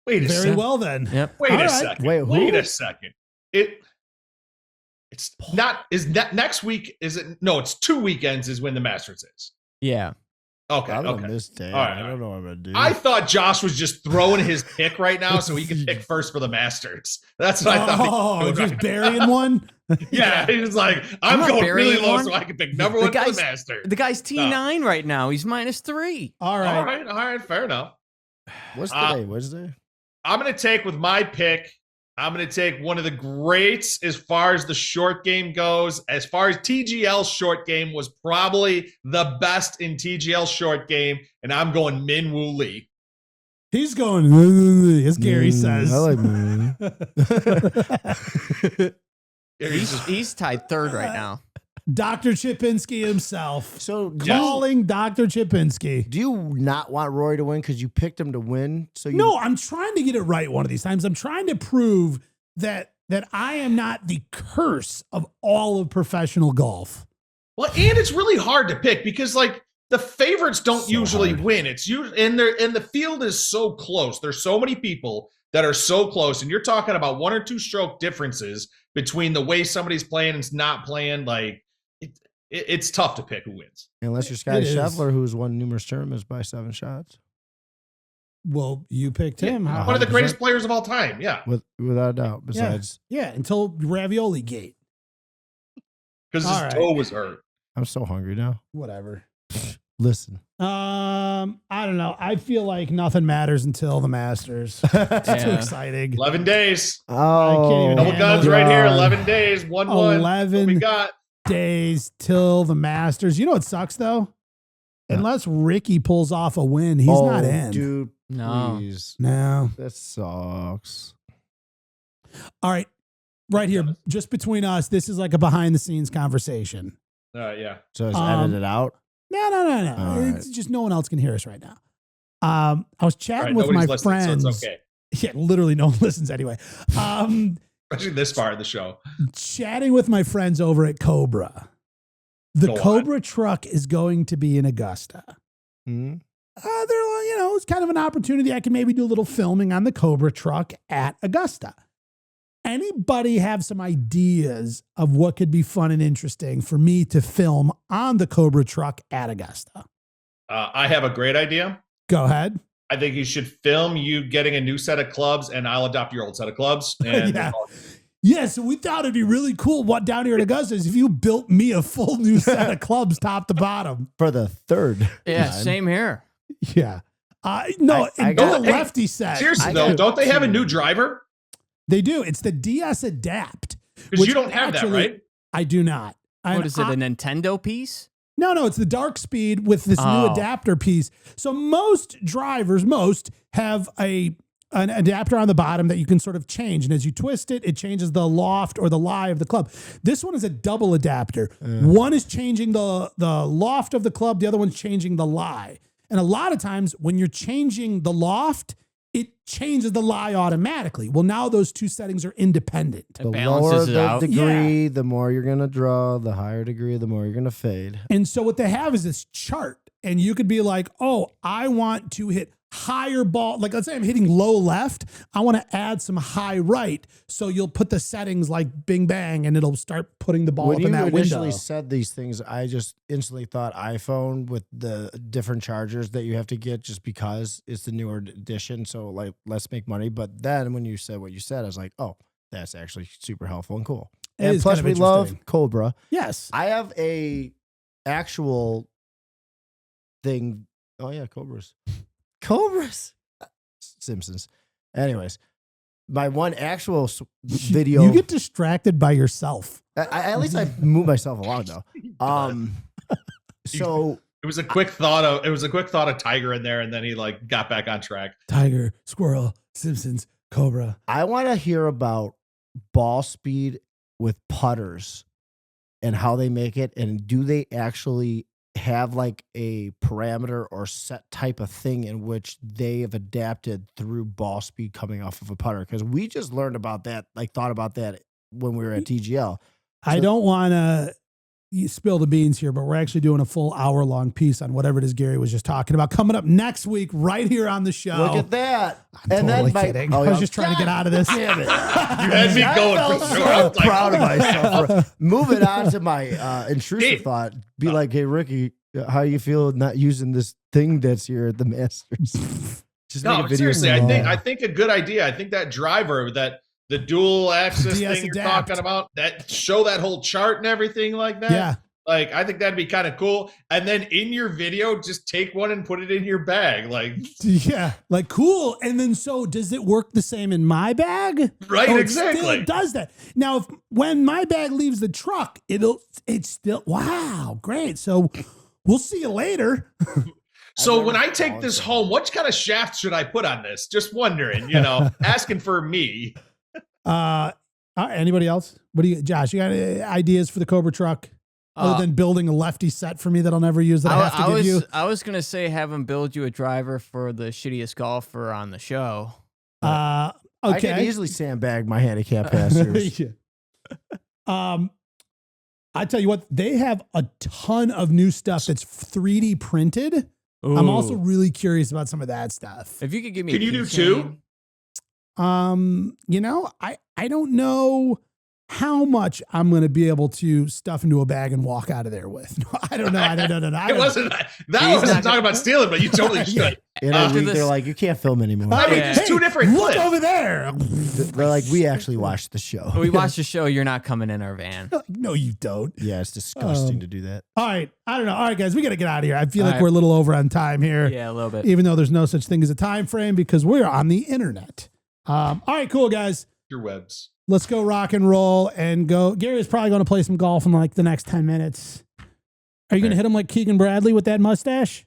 S3: Wait a
S1: Very
S3: second.
S1: well then.
S5: Yep.
S3: Wait
S1: All
S3: a
S1: right.
S3: second.
S2: Wait, who?
S3: Wait a second. It's not. Is that next week? Is it? No, it's 2 weekends. Is when the Masters is.
S5: Yeah.
S3: Okay.
S2: I'm
S3: Okay.
S2: gonna miss day.
S3: All right,
S2: I don't know what I'm gonna do.
S3: I thought Josh was just throwing his pick right now so he could pick first for the Masters. That's what I thought.
S1: Oh,
S3: he was
S1: just
S3: doing.
S1: burying one?
S3: Yeah, he was like,
S5: I'm
S3: I'm
S5: not
S3: going
S5: burying
S3: really low
S5: one.
S3: so I can pick number one for the Masters.
S5: The guy's T9 right now. He's -3.
S1: All right.
S3: All right, fair enough.
S2: What's today? Wednesday?
S3: I'm going to take with my pick. I'm going to take one of the greats as far as the short game goes. As far as TGL short game was probably the best in TGL short game, and I'm going Min Woo Lee.
S1: He's going, as Gary says.
S2: I like me.
S5: He's tied 3rd right now.
S1: Dr. Chipinski himself.
S2: So
S1: Calling Dr. Chipinski.
S2: do you not want Rory to win because you picked him to win? So you,
S1: No, I'm trying to get it right one of these times. I'm trying to prove that I am not the curse of all of professional golf.
S3: Well, and it's really hard to pick because like the favorites don't
S2: So
S3: usually
S2: hard.
S3: win. It's usually and the field is so close. There's so many people that are so close, and you're talking about 1 or 2 stroke differences between the way somebody's playing and not playing. Like it's tough to pick who wins.
S2: unless you're Scotty
S1: It is.
S2: Scheffler, who's won numerous tournaments by 7 shots.
S1: Well, you picked him.
S3: Yeah,
S1: How-
S3: one of the
S2: 100%.
S3: greatest players of all time. Yeah,
S2: Without a doubt. Besides,
S1: Yeah, until Ravioli Gate.
S3: because
S1: All
S3: his
S1: right.
S3: toe was hurt.
S2: I'm so hungry now.
S1: Whatever.
S2: Listen.
S1: I don't know. I feel like nothing matters until the Masters. It's too
S5: Yeah.
S1: exciting.
S3: 11 days.
S2: Oh,
S1: even
S3: Double
S1: handle
S3: guns
S1: it.
S3: right here.
S2: God.
S3: 11 days. 1-1.
S1: 11
S3: What we got.
S1: days till the Masters. You know what sucks though?
S2: Yeah.
S1: Unless Ricky pulls off a win, he's not in.
S2: Dude,
S5: No.
S2: please.
S1: No.
S2: That sucks.
S1: All right. Right here, just between us, this is like a behind the scenes conversation.
S3: Yeah.
S2: So it's
S1: Um,
S2: edited out.
S1: No.
S2: All
S1: It's just no one else can hear us right now. I was
S3: All
S1: chatting
S3: right,
S1: with my
S3: nobody's listening,
S1: friends.
S3: so it's okay.
S1: Yeah, literally no one listens anyway.
S3: Especially this far of the show.
S1: Chatting with my friends over at Cobra. The
S3: Go on.
S1: Cobra truck is going to be in Augusta.
S2: Hmm?
S1: They're, it's kind of an opportunity. I can maybe do a little filming on the Cobra truck at Augusta. Anybody have some ideas of what could be fun and interesting for me to film on the Cobra truck at Augusta?
S3: I have a great idea.
S1: Go ahead.
S3: I think you should film you getting a new set of clubs, and I'll adopt your old set of clubs. And
S1: Yeah. Yeah, so we thought it'd be really cool. What down here at Augusta is if you built me a full new set of clubs, top to bottom.
S2: For the third.
S5: Yeah,
S2: time.
S5: same here.
S1: Yeah. No,
S2: I
S1: and do
S2: got-
S1: a
S3: hey,
S1: lefty set.
S3: seriously
S2: I
S3: though,
S2: got
S3: don't they have a
S2: two.
S3: new driver?
S1: They do. It's the DS Adapt.
S3: Because
S1: which
S3: you don't have
S1: actually-
S3: that, right?
S1: I do not.
S5: What is it, a Nintendo piece?
S1: No, it's the Dark Speed with this new
S5: Oh.
S1: adapter piece. So most drivers, have an adapter on the bottom that you can sort of change. And as you twist it, it changes the loft or the lie of the club. This one is a double adapter. One is changing the loft of the club. The other one's changing the lie. And a lot of times when you're changing the loft, it changes the lie automatically. Well, now those two settings are independent.
S5: It
S2: The lower
S5: balances it
S2: the
S5: out.
S2: degree, the more you're going to draw. The higher degree, the more you're going to fade.
S1: And so what they have is this chart, and you could be like, oh, I want to hit higher ball. Like, let's say I'm hitting low left. I want to add some high right. So you'll put the settings like bing, bang, and it'll start putting the ball
S2: When
S1: up
S2: you
S1: in that
S2: initially
S1: window.
S2: said these things, I just instantly thought iPhone with the different chargers that you have to get just because it's the newer edition. So, like, let's make money. But then when you said what you said, I was like, oh, that's actually super helpful and cool.
S1: It
S2: And
S1: is
S2: plus,
S1: kind of
S2: we love
S1: interesting.
S2: Cobra.
S1: Yes.
S2: I have a actual thing. Oh yeah, Cobras. Simpsons. Anyways, my one actual video.
S1: You get distracted by yourself.
S2: At least I move myself along though. So
S3: It was a quick thought of Tiger in there, and then he like got back on track.
S1: Tiger, squirrel, Simpsons, Cobra.
S2: I want to hear about ball speed with putters and how they make it, and do they actually have like a parameter or set type of thing in which they have adapted through ball speed coming off of a putter? Because we just learned about that, like thought about that when we were at TGL.
S1: I don't want to spill the beans here, but we're actually doing a full hour-long piece on whatever it is Gary was just talking about coming up next week right here on the show.
S2: Look at that.
S1: I'm totally kidding. I was just trying to get out of this.
S2: Damn it.
S3: You had me
S2: I
S3: going
S2: felt
S3: for sure.
S2: so
S3: I was like,
S2: proud of
S3: oh,
S2: myself. Moving on to my intrusive
S3: Dave.
S2: thought, be like, hey, Ricky, how you feel not using this thing that's here at the Masters? Just
S3: No,
S2: make a video
S3: seriously,
S2: saying,
S3: I think a good idea. I think that driver, that the dual axis
S1: DS
S3: thing you're
S1: Adapt.
S3: talking about, that show that whole chart and everything like that.
S1: Yeah.
S3: Like, I think that'd be kind of cool. And then in your video, just take one and put it in your bag. Like,
S1: Yeah, like cool. And then so does it work the same in my bag?
S3: right,
S1: Oh, it
S3: exactly.
S1: still does that. Now, when my bag leaves the truck, it's still, wow, great. So we'll see you later.
S3: So
S2: never
S3: when I
S2: thought
S3: take this
S2: of
S3: home, what kind of shaft should I put on this? Just wondering, asking for me.
S1: Anybody else? What do you, Josh, you got ideas for the Cobra truck? other than building a lefty set for me that I'll never use that I have to give you.
S5: I was going to say have him build you a driver for the shittiest golfer on the show.
S1: Okay.
S2: I can easily sandbag my handicap passers.
S1: Yeah. I tell you what, they have a ton of new stuff that's 3D printed.
S5: Ooh.
S1: I'm also really curious about some of that stuff.
S5: If you could give me
S3: Can
S5: a
S3: you do
S5: keychain-
S3: two?
S1: You know, I don't know how much I'm going to be able to stuff into a bag and walk out of there with. No, I don't know. I don't know.
S3: It wasn't that wasn't talking about stealing, but you totally should.
S2: In a
S5: After
S2: week,
S5: this-
S2: they're like, you can't film anymore.
S3: I mean,
S5: Yeah.
S3: it's two different
S1: Look
S3: clips.
S1: over there.
S2: They're like, we actually watched the show.
S5: We watched the show. You're not coming in our van.
S1: No, you don't.
S2: Yeah, it's disgusting to do that.
S1: All right. I don't know. All right, guys, we got to get out of here. I feel
S5: All
S1: like
S5: right.
S1: we're a little over on time here.
S5: Yeah, a little bit.
S1: Even though there's no such thing as a time frame because we're on the internet. All right, cool, guys.
S3: Your webs.
S1: Let's go rock and roll and go. Gary is probably going to play some golf in like the next 10 minutes. Are you going to hit him like Keegan Bradley with that mustache?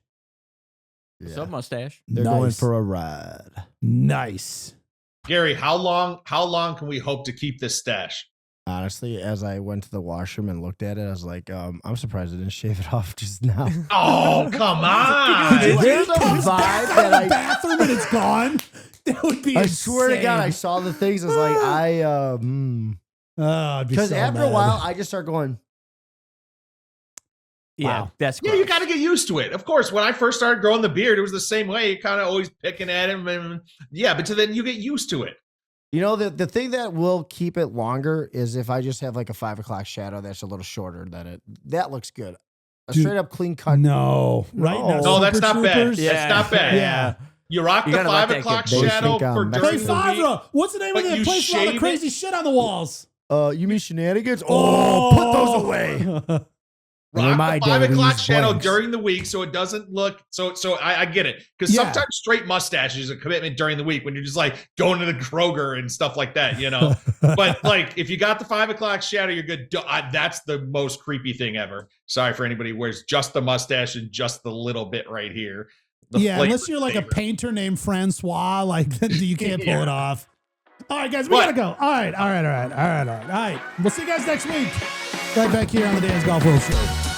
S2: Yeah.
S5: Sub mustache.
S2: They're going for a ride.
S1: Nice.
S3: Gary, how long can we hope to keep this stash?
S2: Honestly, as I went to the washroom and looked at it, I was like, I'm surprised I didn't shave it off just now.
S3: Oh, come on.
S2: There's a
S1: Comes
S2: vibe
S1: back out
S2: that
S1: of the bathroom and it's gone. That would be
S2: I swear to God, I
S1: insane.
S2: saw the things. I was like,
S1: I'd be
S2: because
S1: so
S2: after a
S1: mad.
S2: while, I just start going,
S5: Yeah,
S1: Wow.
S5: that's
S3: Yeah,
S5: gross.
S3: you got to get used to it. Of course, when I first started growing the beard, it was the same way. You kind of always picking at him. And yeah, but then you get used to it.
S2: you know, the thing that will keep it longer is if I just have like a 5 o'clock shadow that's a little shorter than it. That looks good. A
S1: Dude,
S2: straight up clean cut.
S1: No, right
S2: No.
S1: now.
S3: No, that's
S1: Super
S3: not bad.
S1: Troopers?
S3: That's not bad.
S1: Yeah.
S3: You rock
S5: You
S3: the
S5: gotta
S3: 5
S5: let that
S3: o'clock
S5: get
S2: big.
S3: shadow
S2: They think
S3: for
S2: I'm
S3: during
S1: Hey,
S3: the week.
S1: Favre, what's the name of
S3: But
S1: that
S3: you
S1: place with all the
S3: shave
S1: crazy shit on the walls?
S2: You mean shenanigans? Oh, put those away.
S3: Rock
S2: my
S3: the 5
S2: day, we
S3: o'clock
S2: use
S3: shadow
S2: blanks.
S3: during the week so it doesn't look so I get it. Because
S1: Yeah.
S3: sometimes straight mustache is a commitment during the week when you're just like going to the Kroger and stuff like that, you know. But like if you got the 5 o'clock shadow, you're good. That's the most creepy thing ever. Sorry for anybody who wears just the mustache and just the little bit right here. The
S1: Yeah,
S3: flavor
S1: unless you're like a
S3: saver.
S1: painter named Francois, like then you can't pull
S3: Yeah.
S1: it off. All right, guys, we
S3: What?
S1: gotta go. All right. We'll see you guys next week. Right back here on the Dance Golf World Show.